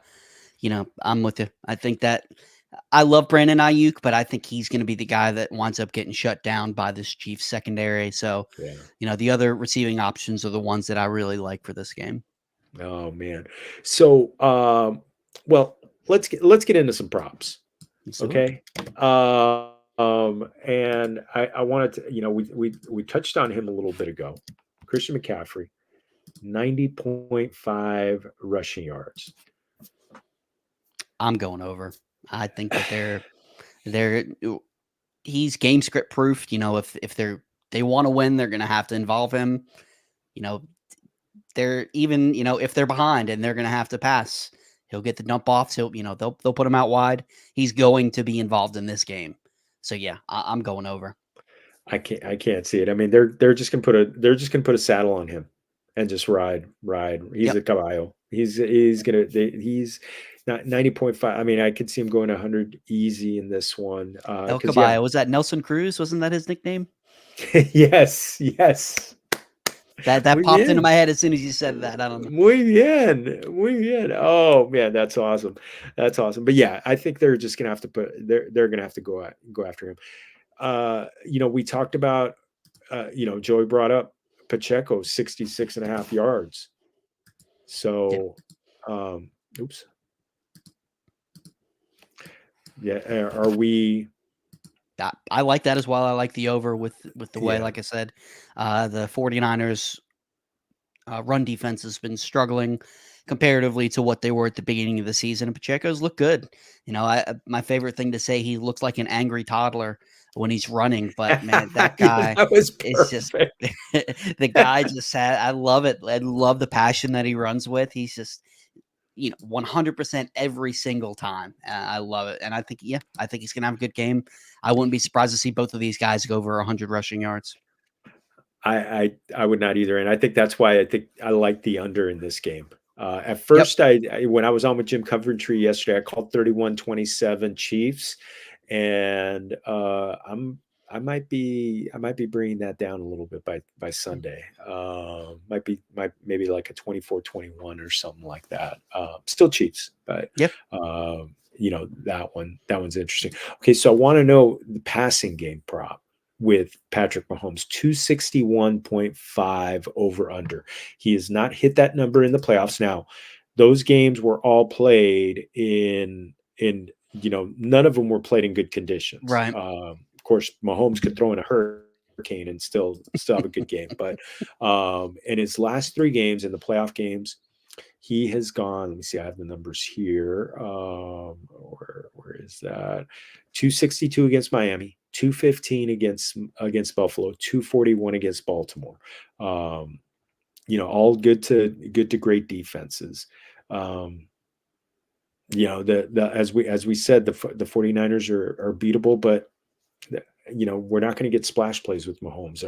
with you. I think that I love Brandon Ayuk, but I think he's going to be the guy that winds up getting shut down by this Chiefs secondary. So, yeah. the other receiving options are the ones that I really like for this game. Oh man. So well, let's get into some props. Let's do it. Okay. And I wanted to, we touched on him a little bit ago. Christian McCaffrey, 90.5 rushing yards. I'm going over. I think that they're he's game script proof. If they want to win, they're going to have to involve him. You know, they're even, if they're behind and they're going to have to pass, he'll get the dump offs. They'll put him out wide. He's going to be involved in this game. So yeah, I'm going over. I can't see it. I mean, they're just gonna put a saddle on him and just ride. He's Yep. a caballo. He's not 90.5. I mean, I could see him going 100 easy in this one. El Because yeah, Caballo. Was that Nelson Cruz? Wasn't that his nickname? yes. That Muy popped into bien. my head as soon as you said that. I don't know. Muy bien. Muy bien. Oh man, that's awesome. That's awesome. But yeah, I think they're just gonna have to they're gonna have to go after him. We talked about Joey brought up Pacheco 66 and a half yards. Yeah. So oops. Yeah, are we I like that as well. I like the over with the way, yeah. like I said, the 49ers run defense has been struggling comparatively to what they were at the beginning of the season. And Pacheco's look good. My favorite thing to say, he looks like an angry toddler when he's running. But man, that Yeah, guy that was is just perfect. the guy just had. I love it. I love the passion that he runs with. He's just 100% every single time. I love it, and I think he's gonna have a good game. I wouldn't be surprised to see both of these guys go over 100 rushing yards. I would not either, and I think that's why I think I like the under in this game. At Yep. first, when I was on with Jim Coventry yesterday, I called 31-27 Chiefs, and I might be bringing that down a little bit by Sunday. Might maybe like a 24-21 or something like that. Still Chiefs, but Yep. that one's interesting. Okay, so I want to know the passing game prop with Patrick Mahomes, 261.5 over under. He has not hit that number in the playoffs. Now, those games were all played none of them were played in good conditions. Right. Of course, Mahomes could throw in a hurricane and still have a good game. But in his last 3 games, in the playoff games, he has gone. Let me see. I have the numbers here. Where is that? 262 against Miami, 215 against Buffalo, 241 against Baltimore. All good to great defenses. As we said, the 49ers are beatable, but we're not going to get splash plays with Mahomes.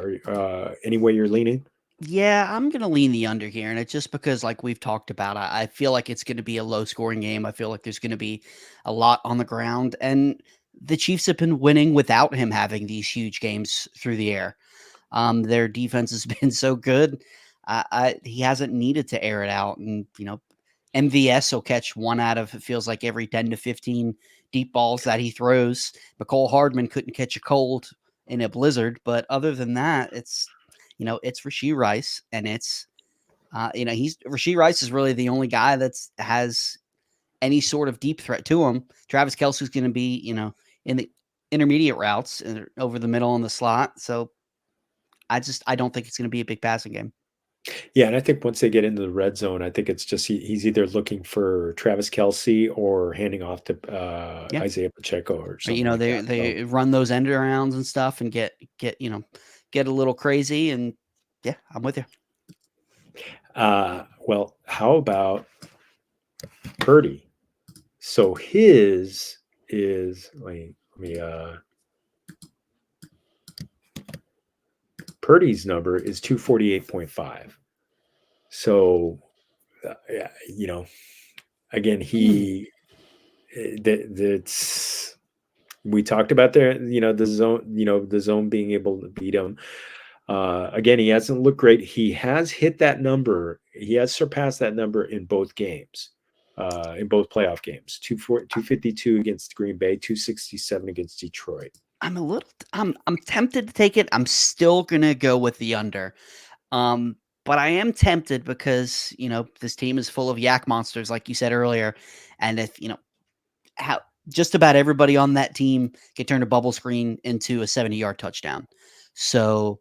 Any way you're leaning? Yeah, I'm gonna lean the under here, and it's just because, like we've talked about, I feel like it's gonna be a low scoring game. I feel like there's gonna be a lot on the ground, and the Chiefs have been winning without him having these huge games through the air. Their defense has been so good. He hasn't needed to air it out, and MVS will catch one out of, it feels like, every 10 to 15 deep balls that he throws. McCole Hardman couldn't catch a cold in a blizzard, but other than that, it's Rashee Rice, and it's Rashee Rice is really the only guy that's has any sort of deep threat to him. Travis Kelce's going to be in the intermediate routes over the middle in the slot, so I don't think it's going to be a big passing game. Yeah, and I think once they get into the red zone, I think it's just he's either looking for Travis Kelce or handing off to Yeah, Isaiah Pacheco or something like they that. they run those end arounds and stuff and get a little crazy, and yeah, I'm with you. Well, how about Purdy? So his is Purdy's number is 248.5. So yeah, again, that's we talked about the zone being able to beat him. Again, he hasn't looked great. He has hit that number. He has surpassed that number in both games, in both playoff games. 252 against Green Bay, 267 against Detroit. I'm tempted to take it. I'm still gonna go with the under. But I am tempted because, this team is full of yak monsters, like you said earlier. And if, how just about everybody on that team can turn a bubble screen into a 70-yard touchdown. So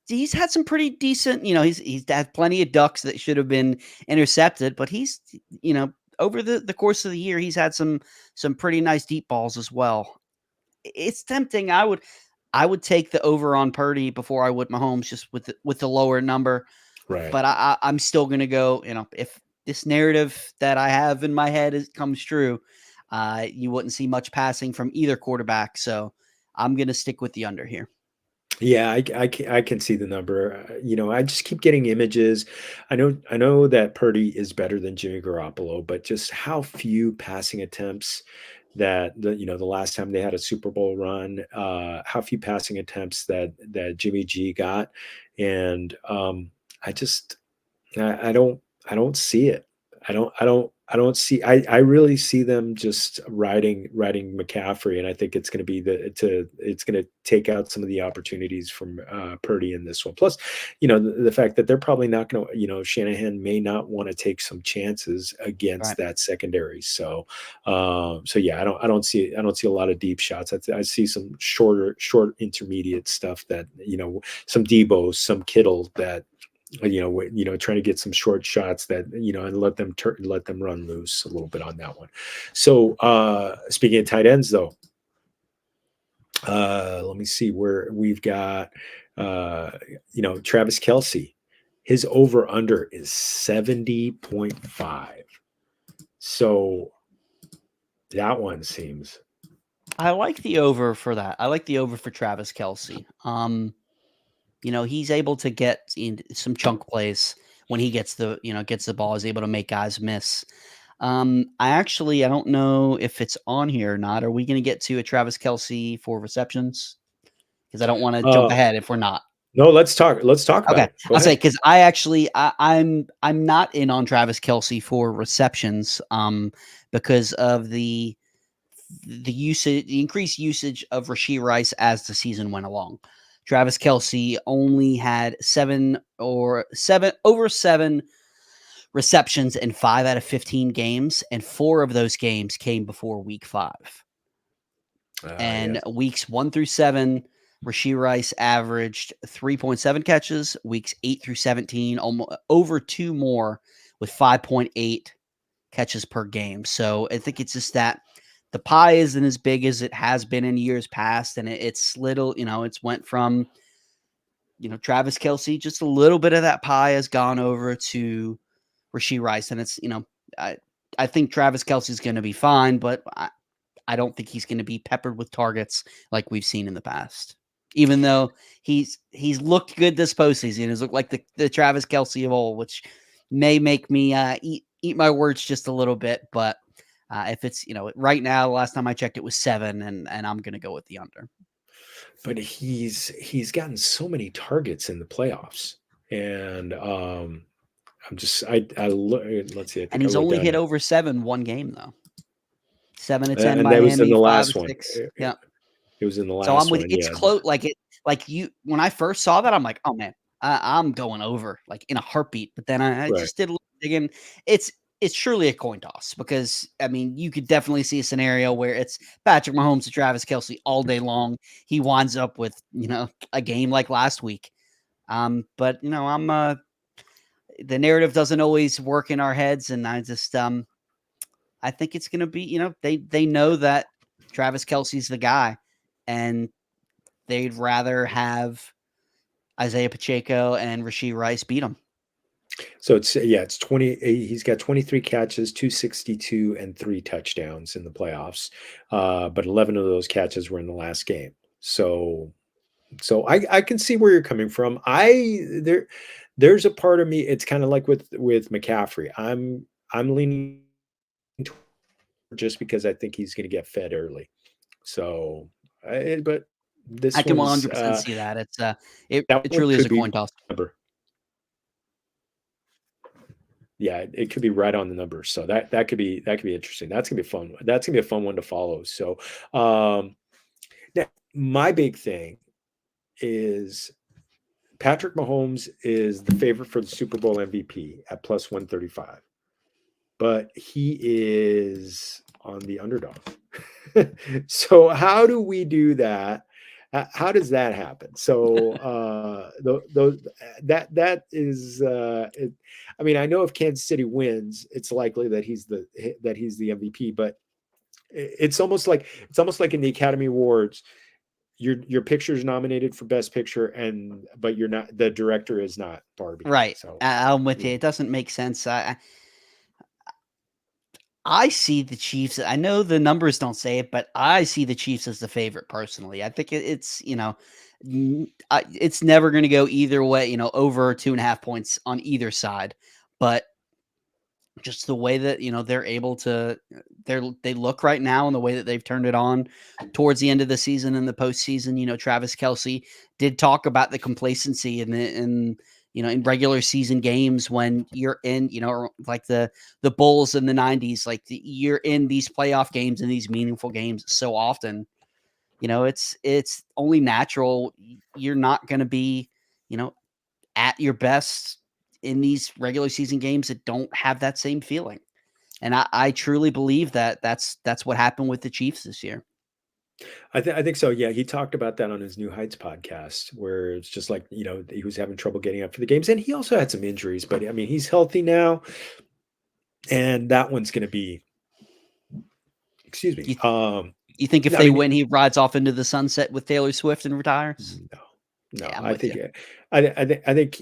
he's had some pretty decent, he's had plenty of ducks that should have been intercepted, but he's, over the course of the year, he's had some pretty nice deep balls as well. It's tempting. I would take the over on Purdy before I would Mahomes, just with the lower number. Right. But I'm still going to go, if this narrative that I have in my head comes true, you wouldn't see much passing from either quarterback. So I'm going to stick with the under here. Yeah, I can see the number. I just keep getting images. I know that Purdy is better than Jimmy Garoppolo, but just how few passing attempts that the last time they had a Super Bowl run, how few passing attempts that Jimmy G got, and I just I don't see it. I don't see. I really see them just riding McCaffrey, and I think it's going to be it's going to take out some of the opportunities from Purdy in this one. Plus, the fact that they're probably not going to, Shanahan may not want to take some chances against that secondary. So, yeah, I don't see a lot of deep shots. I see some short intermediate stuff that some Debo, some Kittle that. Trying to get some short shots that and let them run loose a little bit on that one. So speaking of tight ends, though, let me see where we've got Travis Kelce. His over under is 70.5. So that one seems. I like the over for that. I like the over for Travis Kelce. He's able to get in some chunk plays when he gets the ball, is able to make guys miss. I don't know if it's on here or not. Are we going to get to a Travis Kelce for receptions? Because I don't want to jump ahead if we're not. No, let's talk about Okay, it. Go I'll say, ahead. because I'm not in on Travis Kelce for receptions, because of the usage, the increased usage of Rashee Rice as the season went along. Travis Kelce only had over seven receptions in 5 out of 15 games, and 4 of those games came before week 5. And Yes. weeks 1 through 7, Rashee Rice averaged 3.7 catches. Weeks 8 through 17, almost over 2 more with 5.8 catches per game. So I think it's just that the pie isn't as big as it has been in years past, and it's little, it's went from, Travis Kelce, just a little bit of that pie has gone over to Rashee Rice, and it's, I think Travis Kelce is going to be fine, but I don't think he's going to be peppered with targets like we've seen in the past. Even though he's looked good this postseason, he's looked like the Travis Kelce of old, which may make me eat my words just a little bit. But if it's right now, last time I checked, it was 7, and I'm going to go with the under. But he's gotten so many targets in the playoffs, and I'm just I look. Let's see. I think And I he's wrote only down hit over 7 one game though. 7 to 10 and that was in Miami, the 5 last to one. 6. Yeah. It was in the So I'm last with one. it's Yeah. close. Like you when I first saw that, I'm like, oh man, I'm going over like in a heartbeat. But then I Right. just did a little digging. It's surely a coin toss because I mean you could definitely see a scenario where it's Patrick Mahomes to Travis Kelce all day long. He winds up with a game like last week. But I'm the narrative doesn't always work in our heads, and I just I think it's gonna be they know that Travis Kelce's the guy, and they'd rather have Isaiah Pacheco and Rashee Rice beat him. So it's 20. He's got 23 catches, 262, and 3 touchdowns in the playoffs. But 11 of those catches were in the last game. So I can see where you're coming from. There's a part of me. It's kind of like with McCaffrey. I'm leaning toward just because I think he's going to get fed early. So, but I this can one's 100% see that. It that one truly is could a be coin toss. number. Yeah, it could be right on the numbers. So that could be interesting. That's gonna be fun. That's gonna be a fun one to follow. So now my big thing is Patrick Mahomes is the favorite for the Super Bowl MVP at plus 135, but he is on the underdog. So how do we do that? How does that happen? So that is I mean, I know if Kansas City wins, it's likely that he's the MVP, but it's almost like in the Academy Awards, your picture is nominated for Best Picture, but you're not, the director is not Barbie. Right. So I'm with you. It doesn't make sense. I see the Chiefs. I know the numbers don't say it, but I see the Chiefs as the favorite personally. I think it's it's never going to go either way. Over 2.5 points on either side, but just the way that they're able to they look right now and the way that they've turned it on towards the end of the season and the postseason. Travis Kelce did talk about the complacency in regular season games when you're in like the Bulls in the 90s, like you're in these playoff games and these meaningful games so often. It's only natural you're not going to be at your best in these regular season games that don't have that same feeling. And I truly believe that that's what happened with the Chiefs this year. I think so. Yeah, he talked about that on his New Heights podcast, where it's just like he was having trouble getting up for the games, and he also had some injuries, but I mean he's healthy now, and that one's going to be. Excuse me. You think if I they mean, win, he rides off into the sunset with Taylor Swift and retires? No, Yeah, I'm I with think you. I think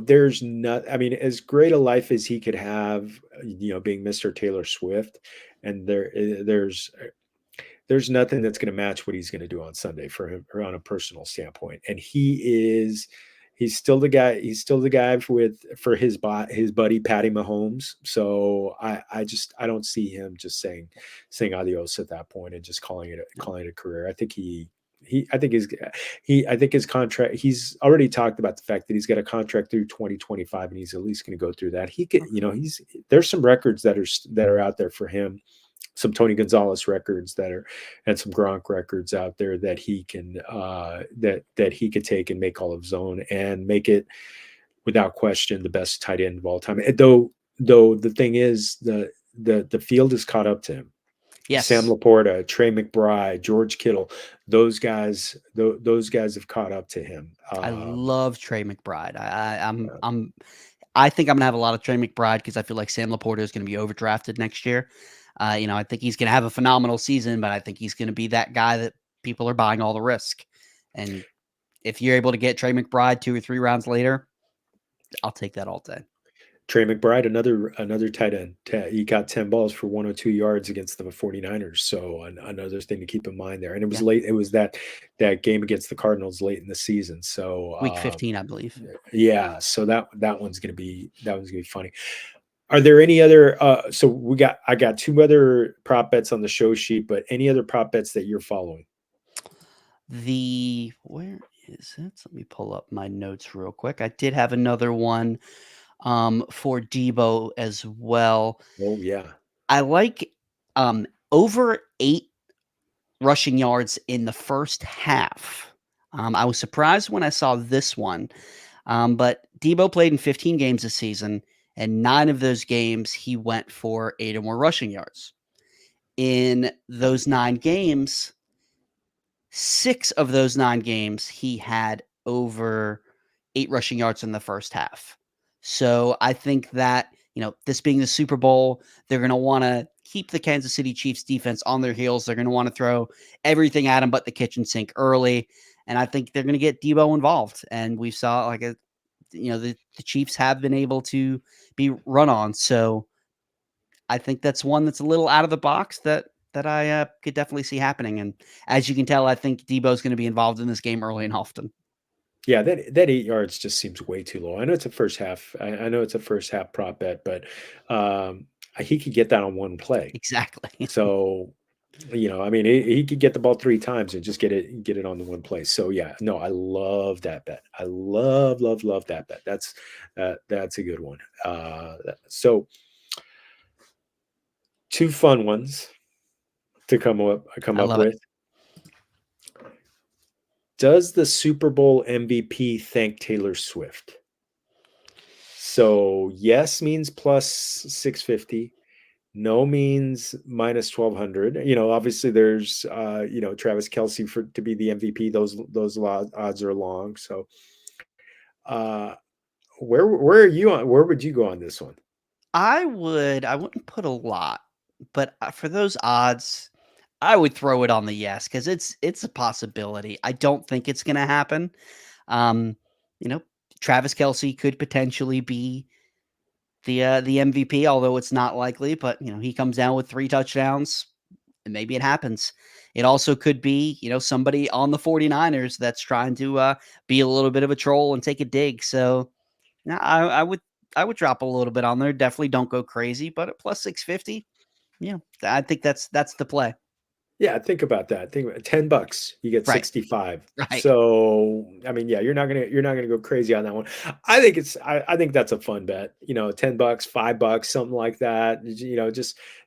there's not. I mean, as great a life as he could have, being Mr. Taylor Swift, and there's nothing that's going to match what he's going to do on Sunday for him, or on a personal standpoint. And he's still the guy. He's still the guy for his buddy Patty Mahomes. So I don't see him just saying adios at that point and just calling it a career. I think I think his contract, he's already talked about the fact that he's got a contract through 2025 and he's at least going to go through that. He could, there's some records that are out there for him, some Tony Gonzalez records and some Gronk records out there that he can, that he could take and make all of his own and make it without question the best tight end of all time. And though the thing is, the field is caught up to him. Yes. Sam Laporta, Trey McBride, George Kittle, those guys have caught up to him. I love Trey McBride. I think I'm gonna have a lot of Trey McBride because I feel like Sam Laporta is gonna be overdrafted next year. I think he's going to have a phenomenal season, but I think he's going to be that guy that people are buying all the risk. And if you're able to get Trey McBride 2 or 3 rounds later, I'll take that all day. Trey McBride, another tight end. He got 10 balls for 102 yards against the 49ers. So another thing to keep in mind there. And it was late. It was that game against the Cardinals late in the season. So Week 15, I believe. Yeah. So that one's gonna be funny. Are there any other so I got 2 other prop bets on the show sheet, but any other prop bets that you're following? Where is it? Let me pull up my notes real quick. I did have another one for Debo as well. Oh yeah. I like over 8 rushing yards in the first half. I was surprised when I saw this one, but Debo played in 15 games this season, and 9 of those games he went for 8 or more rushing yards. In those 9 games, 6 of those 9 games he had over 8 rushing yards in the first half. So I think that, this being the Super Bowl, they're going to want to keep the Kansas City Chiefs defense on their heels. They're going to want to throw everything at them but the kitchen sink early. And I think they're going to get Debo involved. And we saw the Chiefs have been able to be run on. So I think that's one that's a little out of the box that I could definitely see happening. And as you can tell, I think Debo's going to be involved in this game early and often. Yeah, that 8 yards just seems way too low. I know it's a first half. I know it's a first half prop bet, but he could get that on one play. Exactly. So, I mean, he could get the ball 3 times and just get it on the one play. So yeah, no, I love that bet. I love that bet. That's a good one. So 2 fun ones to come I up love it. with. Does the Super Bowl MVP thank Taylor Swift? So yes means plus 650. No means minus 1200. Obviously there's Travis Kelce to be the MVP. Those odds are long. So where are you on? Where would you go on this one? I wouldn't put a lot, but for those odds, I would throw it on the yes because it's a possibility. I don't think it's going to happen. Um, you know, Travis Kelce could potentially be the MVP, although it's not likely. But he comes down with 3 touchdowns, and maybe it happens. It also could be somebody on the 49ers that's trying to be a little bit of a troll and take a dig. So I would drop a little bit on there. Definitely don't go crazy, but at plus 650, I think that's the play. Yeah, think about that. Think about $10, you get Right. 65. Right. So, I mean, yeah, you're not gonna go crazy on that one. I think that's a fun bet. $10, $5, something like that.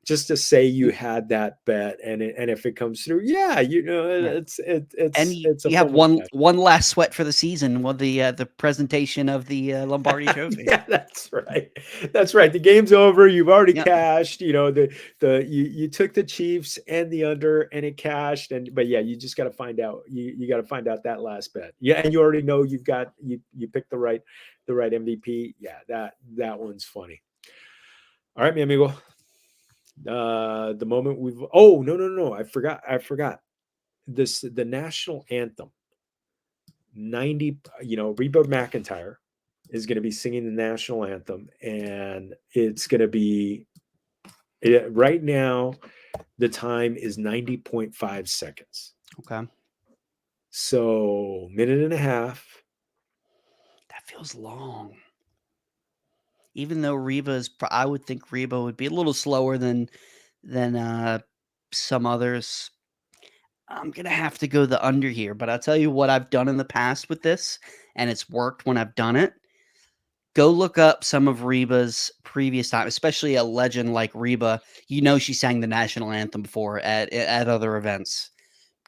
Just to say you had that bet, and if it comes through, yeah, Yeah. it's And it's a you have fun one to one last sweat for the season with the presentation of the Lombardi Trophy. Yeah, that's right. That's right. The game's over. You've already Yep. cashed. You took the Chiefs and the under, and it cashed. But yeah, you just got to find out. You got to find out that last bet. Yeah, and you already know you picked the right MVP. Yeah, that one's funny. All right, mi amigo. The moment we've no, I forgot the national anthem. 90, Reba McEntire is going to be singing the national anthem, and it's going to be right now. The time is 90.5 seconds. Okay. So minute and a half. That feels long. Even though I would think Reba would be a little slower than some others. I'm gonna have to go the under here, but I'll tell you what I've done in the past with this, and it's worked when I've done it. Go look up some of Reba's previous time, especially a legend like Reba. She sang the national anthem before at other events.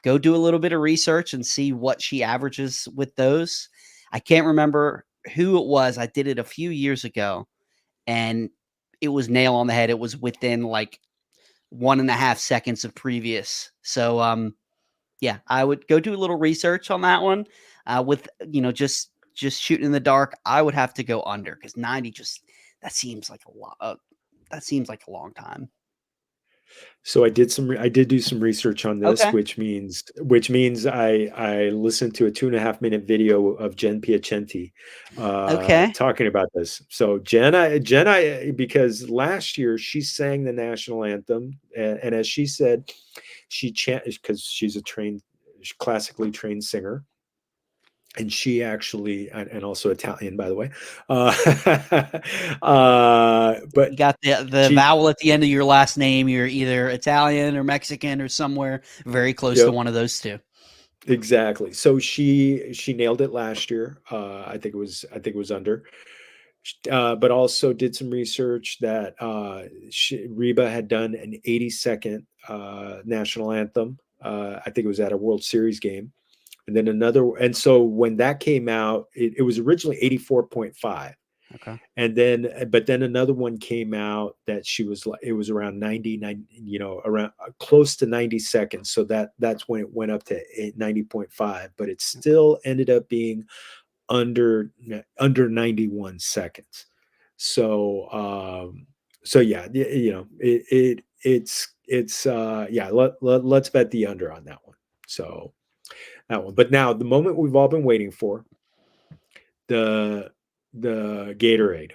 Go do a little bit of research and see what she averages with those. I can't remember who it was. I did it a few years ago, and it was nail on the head. It was within like 1.5 seconds of previous. So yeah, I would go do a little research on that one. With just shooting in the dark, I would have to go under because 90 that seems like a lot. That seems like a long time. So I did do some research on this, Okay. which means I listened to a 2.5 minute video of Jen Piacenti Okay. talking about this. So Jenna, because last year she sang the national anthem, and as she said, she chanted because she's a classically trained singer, and she actually, and also Italian, by the way. But You got the she, vowel at the end of your last name. You're either Italian or Mexican or somewhere very close to yep, one of those two. exactly. So she nailed it last year. I think it was under. But also did some research that Reba had done an 80-second national anthem. I think it was at a World Series game, and then another. And so when that came out, it was originally 84.5. Okay. And then, but then another one came out that she was like, it was around 99, around close to 90 seconds. So that's when it went up to 90.5, but it still ended up being under 91 seconds. So, so yeah, it's yeah, let's bet the under on that one. So that one, but now the moment we've all been waiting for, the Gatorade.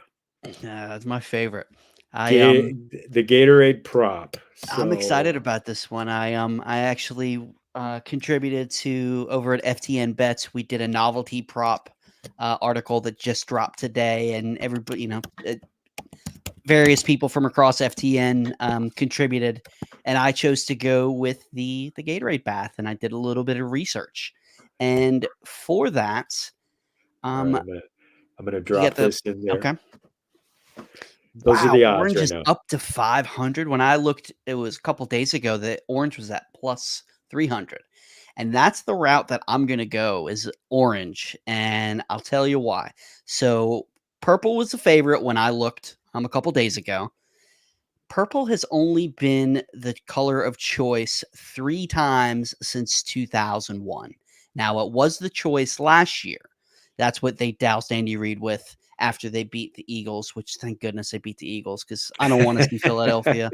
Yeah, that's my favorite. I Ga- the Gatorade prop. I'm excited So about this one. I actually contributed to over at FTN Bets. We did a novelty prop article that just dropped today, and everybody, various people from across FTN contributed, and I chose to go with the Gatorade bath, and I did a little bit of research, and for that, all right, um, I'm gonna you get drop the this in there. okay. Those are Wow, the odds orange right is now. up to 500. When I looked, it was a couple days ago that orange was at plus 300. And that's the route that I'm going to go is orange. And I'll tell you why. So purple was the favorite when I looked a couple days ago. Purple has only been the color of choice 3 times since 2001. Now, it was the choice last year. That's what they doused Andy Reid with after they beat the Eagles, which thank goodness they beat the Eagles because I don't want to see Philadelphia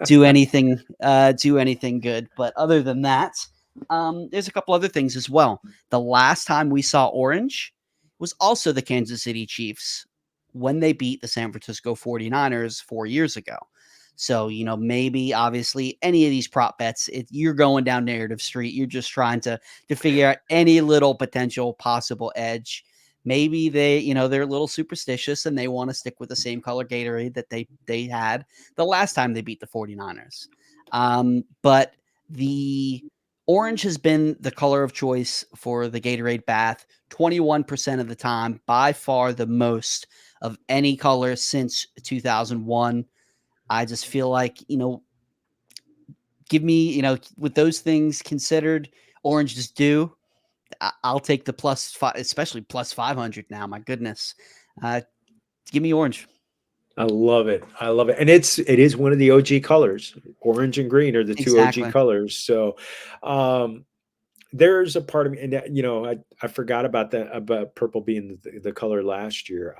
do anything good. But other than that, there's a couple other things as well. The last time we saw orange was also the Kansas City Chiefs when they beat the San Francisco 49ers 4 years ago. So, maybe obviously any of these prop bets, you're going down narrative street. You're just trying to figure out any little potential possible edge. Maybe they're a little superstitious and they want to stick with the same color Gatorade that they had the last time they beat the 49ers. But the orange has been the color of choice for the Gatorade bath 21% of the time, by far the most of any color since 2001. I just feel like, give me, with those things considered, orange is due. I'll take the plus five, especially plus 500 now. My goodness. Uh, Give me orange. I love it. I love it. And it is one of the OG colors. Orange and green are the two OG Exactly. colors. So there's a part of me, and I forgot about that, about purple being the color last year.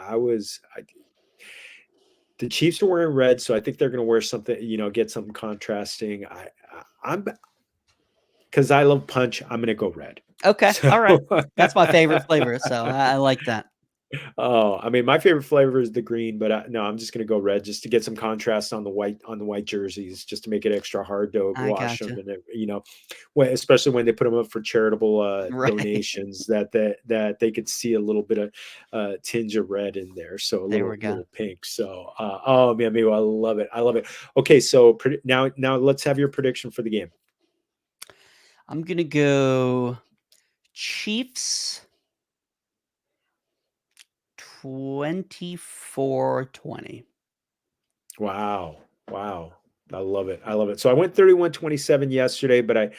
The Chiefs are wearing red, so I think they're going to wear something, get something contrasting. I'm because I love punch. I'm going to go red. Okay. So All right. That's my favorite flavor. So I like that. oh, I mean, my favorite flavor is the green, but no, I'm just gonna go red just to get some contrast on the white jerseys, just to make it extra hard to I wash them, gotcha. and especially when they put them up for charitable Right. donations, that they could see a little bit of tinge of red in there, so a There we go. little pink. So, oh man, amigo, I love it, I love it. Okay, so now let's have your prediction for the game. I'm going to go Chiefs 24-20. Wow, wow. I love it. I love it. So I went 31-27 yesterday, but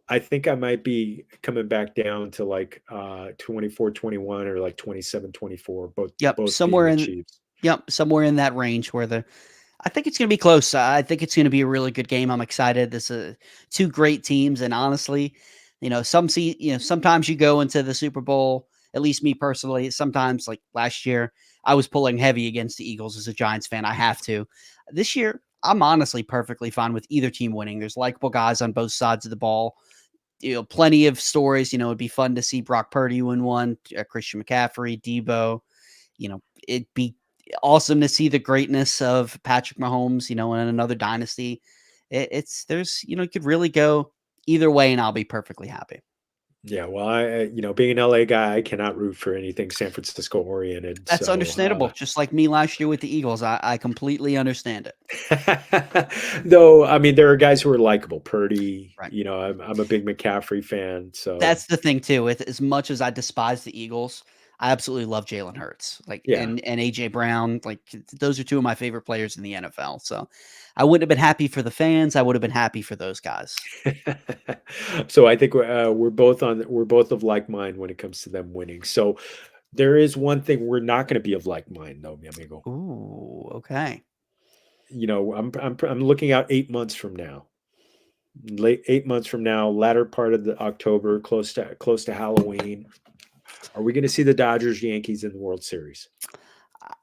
I think I might be coming back down to like 24-21 or like 27-24, Yep. both being the Chiefs. Somewhere in that range where I think it's going to be close. I think it's going to be a really good game. I'm excited. This is two great teams, and honestly, sometimes you go into the Super Bowl. At least me personally, sometimes like last year, I was pulling heavy against the Eagles as a Giants fan. I have to. This year, I'm honestly perfectly fine with either team winning. There's likable guys on both sides of the ball. Plenty of stories. It'd be fun to see Brock Purdy win one, Christian McCaffrey, Debo. It'd be awesome to see the greatness of Patrick Mahomes, in another dynasty. You could really go either way, and I'll be perfectly happy. Yeah, well, being an LA guy, I cannot root for anything San Francisco oriented. That's So, understandable. Just like me last year with the Eagles, I completely understand it. though, I mean, there are guys who are likable. Purdy, Right. I'm a big McCaffrey fan. So, That's the thing too. With as much as I despise the Eagles, I absolutely love Jalen Hurts, yeah. and AJ Brown. Those are two of my favorite players in the NFL. So I wouldn't have been happy for the fans. I would have been happy for those guys. So I think we're both of like mind when it comes to them winning. So there is one thing we're not going to be of like mind, though, mi amigo. Ooh, okay. I'm looking out 8 months from now. Late 8 months from now, latter part of the October, close to Halloween. Are we going to see the Dodgers Yankees in the World Series?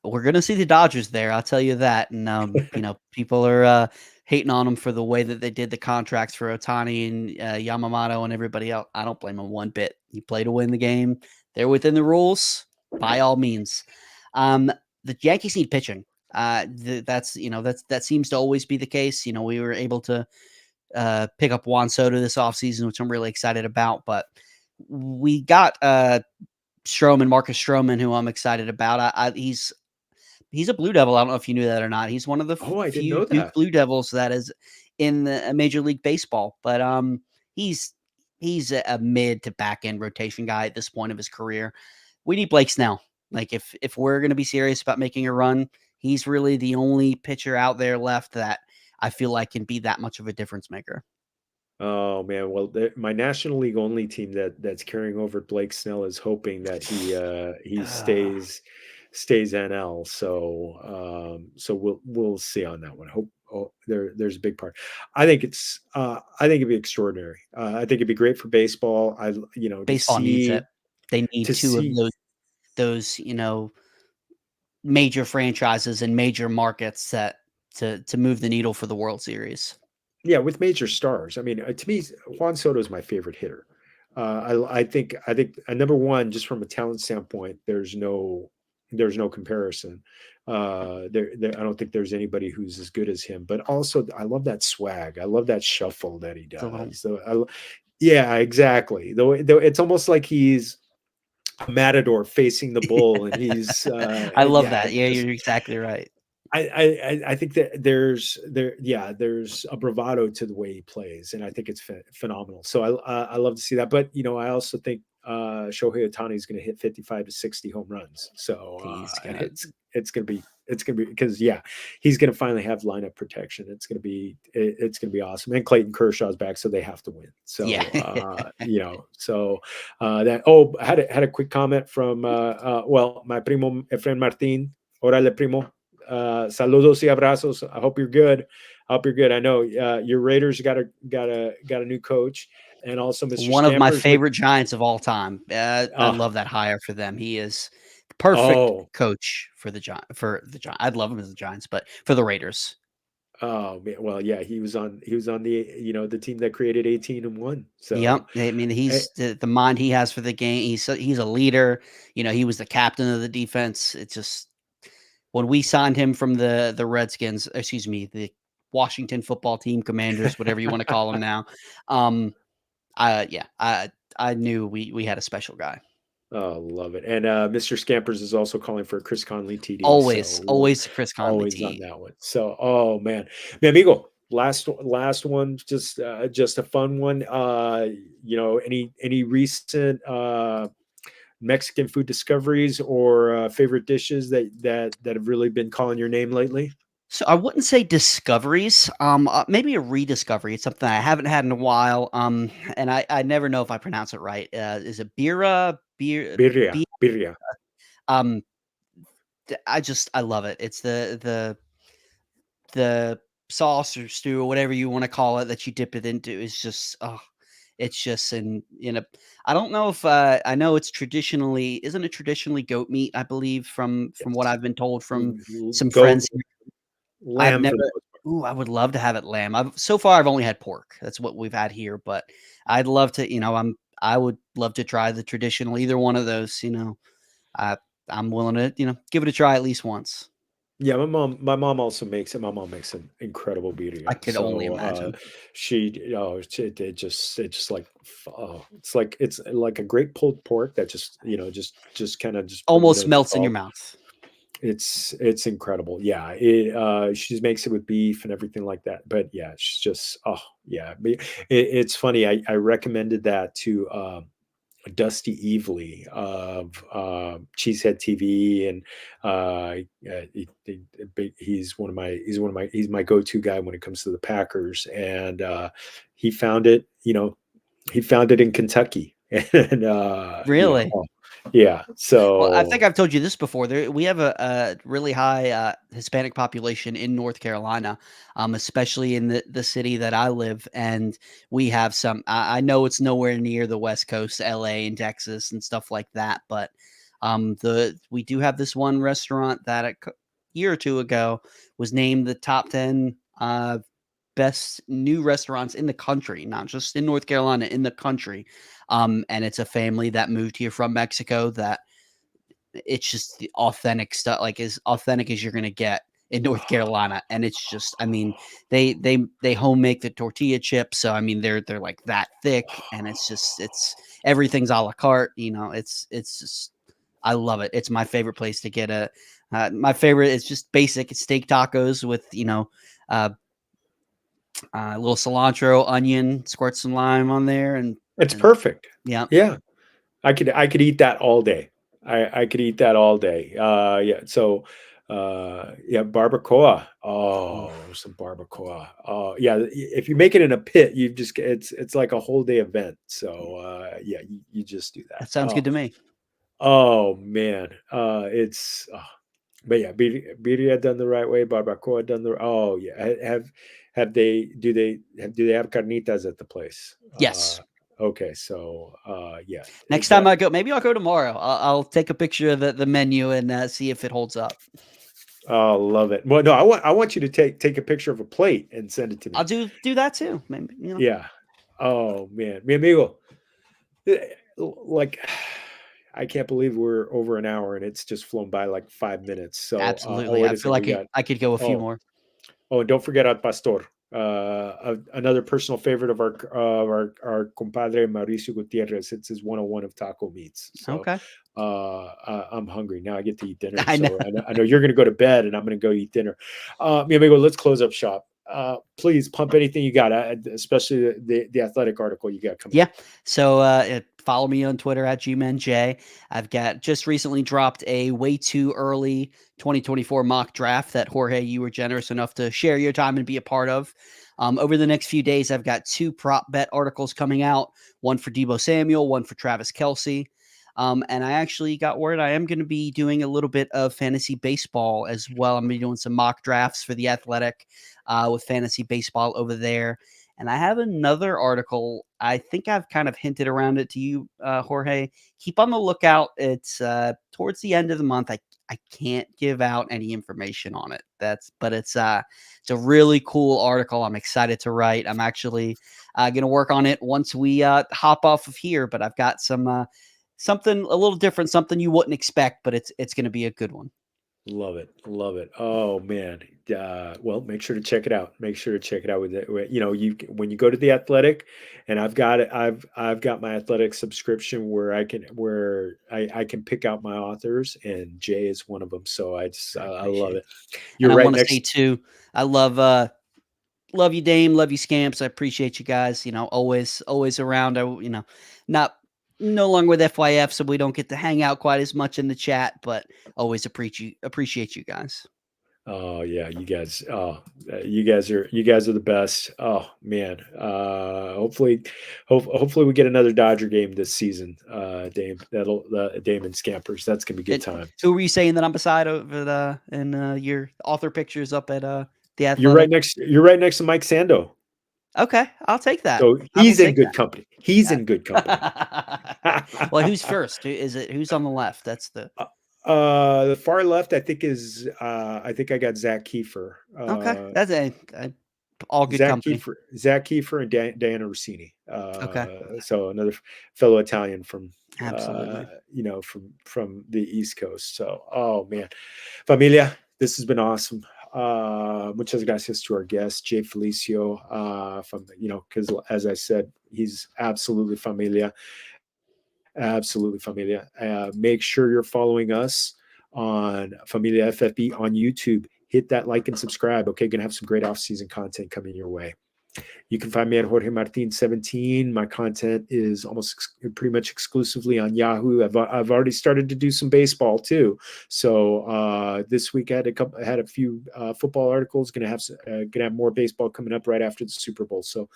We're gonna see the Dodgers there. I'll tell you that. And people are hating on them for the way that they did the contracts for Otani and Yamamoto and everybody else. I don't blame them one bit. You play to win the game. They're within the rules by all means. Um, the Yankees need pitching. That seems to always be the case. We were able to pick up Juan Soto this offseason, which I'm really excited about. But we got Marcus Stroman, who I'm excited about. He's a Blue Devil. I don't know if you knew that or not. He's one of the Oh, I didn't few know Duke that. Blue Devils that is in the Major League Baseball. But he's he's a mid to back end rotation guy at this point of his career. We need Blake Snell. Like if we're going to be serious about making a run, he's really the only pitcher out there left that I feel like can be that much of a difference maker. Oh man, well, my National League only team that's carrying over Blake Snell is hoping that he stays NL. So we'll see on that one. Hope there's a big part. I think it'd be extraordinary. I think it'd be great for baseball. To Baseball needs it. see They need to two of see those major franchises and major markets that to move the needle for the World Series. Yeah, with major stars. I mean, to me, Juan Soto is my favorite hitter. I think number one, just from a talent standpoint, there's no comparison. I don't think there's anybody who's as good as him. But also, I love that swag. I love that shuffle that he It's a little does. Yeah, exactly. Though it's almost like he's a matador facing the bull, and he's I love yeah, that. Yeah, just you're exactly right. I think that there's a bravado to the way he plays, and I think it's phenomenal. So I love to see that. But I also think Shohei Ohtani is going to hit 55 to 60 home runs. So He's gonna it's gonna be because he's going to finally have lineup protection. It's gonna be awesome. And Clayton Kershaw's back, so they have to win. So yeah. I had a quick comment from my primo Efren Martin. Orale primo. Saludos y abrazos. I hope you're good. I know your Raiders got a new coach, and also Mr. One of my Scampers look. favorite Giants of all time. I Uh, love that hire for them. He is perfect oh, coach for the Giants. I'd love him as the Giants, but for the Raiders. oh man. Well, yeah, he was on the team that created 18-1. Yep. So I mean, eh, he's the mind he has for the game. He's a leader. He was the captain of the defense. It's just when we signed him from the Redskins, excuse me, the Washington football team commanders, whatever you want to call them now. Um, I knew we had a special guy. oh, love it. And Mr. Scampers is also calling for a Chris Conley TD. Always, So always the Chris Conley always on T. that one. So, oh man, mi amigo, last one, just a fun one. Any recent Mexican food discoveries or favorite dishes that have really been calling your name lately? So I wouldn't say discoveries. Maybe a rediscovery. It's something I haven't had in a while. And I never know if I pronounce it right. Is it bira? Birria, Be birria. um. I love it. It's the sauce or stew or whatever you want to call it that you dip it into is just it's just in a I don't know if I know it's traditionally isn't it traditionally goat meat, I believe from what Yes. I've been told from some Goat, friends here. I've lamb never for the most part. Ooh, I would love to have it lamb. So far I've only had pork. That's what we've had here, but I'd love to, I would love to try the traditional either one of those, I I'm willing to, give it a try at least once. Yeah, my mom also makes it. My mom makes an incredible I birria. could only So imagine. it just like it's like a great pulled pork that just kind of just Almost the melts in your salt. mouth. It's incredible. Yeah, she makes it with beef and everything like that. But yeah, she's just yeah. It's funny. I recommended that to Dusty Evely of Cheesehead TV, and he's my go-to guy when it comes to the Packers, and he found it. He found it in Kentucky, and Really? yeah. Well, I So think I've told you this before. We have a really high Hispanic population in North Carolina, especially in the city that I live. And we have some. I know it's nowhere near the West Coast, LA and Texas and stuff like that. But the we do have this one restaurant that year or two ago was named the top 10 best new restaurants in the country, not just in North Carolina, in the country. And it's a family that moved here from Mexico that it's just the authentic stuff, like as authentic as you're gonna get in North Carolina. And it's just, I mean, they home make the tortilla chips, so I mean they're like that thick, and it's everything's a la carte. It's just I love it. It's my favorite place to get a. My favorite is just basic steak tacos with uh, a little cilantro, onion, squirt some lime on there, it's and perfect. yeah, Yeah, I could eat that all day. I could eat that all day. Yeah. So yeah, barbacoa. Oh, oof, some barbacoa. Oh, yeah. If you make it in a pit, it's like a whole day event. So yeah, you just do that. that sounds good to me. Oh man. But yeah, birria done the right way, barbacoa done the. Oh yeah. Do they have carnitas at the place? Yes. Okay, so yeah, Next time that. I go, maybe I'll go tomorrow. I'll take a picture of the menu and see if it holds up. Oh, love it. Well, no, I want you to take a picture of a plate and send it to I'll me. do that too. Maybe Yeah. Oh man, mi amigo. Like, I can't believe we're over an hour and it's just flown by like 5 minutes. So, oh, absolutely. what I is feel it? We like got. I could go a few Oh, more. oh, and don't forget Al Pastor, another personal favorite of our compadre Mauricio Gutierrez. It's his 101 of taco meats. So Okay, I'm hungry now. I get to eat dinner. I know. So I know you're going to go to bed, and I'm going to go eat dinner. Mi amigo, let's close up shop. Please pump anything you got, especially the athletic article you got coming Yeah. up. So follow me on Twitter at GManJ. I've got just recently dropped a way too early 2024 mock draft that Jorge, you were generous enough to share your time and be a part of. Over the next few days, I've got 2 prop bet articles coming out, one for Debo Samuel, one for Travis Kelsey. And I actually got word I am going to be doing a little bit of fantasy baseball as well. I'm going to be doing some mock drafts for the Athletic with fantasy baseball over there. And I have another article. I think I've kind of hinted around it to you, Jorge. Keep on the lookout. It's towards the end of the month. I can't give out any information on it. But it's a really cool article. I'm excited to write. I'm actually going to work on it once we hop off of here. But I've got some something a little different, something you wouldn't expect. But it's going to be a good one. Love it, love it. Oh man. Well, make sure to check it out. Make sure to check it out with it. You when you go to the Athletic, and I've got it. I've got my Athletic subscription where I can pick out my authors, and Jay is one of them. So I I love appreciate it. it. And You're I right want to say next. too, I love you, Dame. Love you, Scamps. I appreciate you guys. Always around. Not no longer with FYF, so we don't get to hang out quite as much in the chat, but always appreciate you guys. Oh yeah, you guys. Oh, you guys are the best. Oh man. Hopefully we get another Dodger game this season. Dame, Dame and Scampers. That's gonna be good And times. who were you saying that I'm beside over in your author pictures up at the You're right Athletic? next. You're right next to Mike Sando. Okay, I'll take that. So I will he's in take good company. He's that. in good company. Well, who's first? Who's on the left? That's the The far left, I think I think I got Zach Kiefer. Okay, that's all good company. Zach Kiefer, and Diana Rossini. Okay, So another fellow Italian from absolutely. from the East Coast. So, oh man, Familia, this has been awesome. Muchas gracias to our guest Jay Felicio. From because as I said, he's absolutely Familia. Absolutely, Familia. Make sure you're following us on Familia FFB on YouTube. Hit that like and subscribe. Okay, gonna have some great off-season content coming your way. You can find me at Jorge Martin 17. My content is pretty much exclusively on Yahoo. I've already started to do some baseball too. So this week I had a few football articles. Gonna have more baseball coming up right after the Super Bowl. So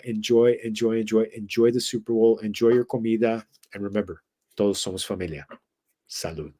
enjoy the Super Bowl. Enjoy your comida, and remember, todos somos familia. Salud.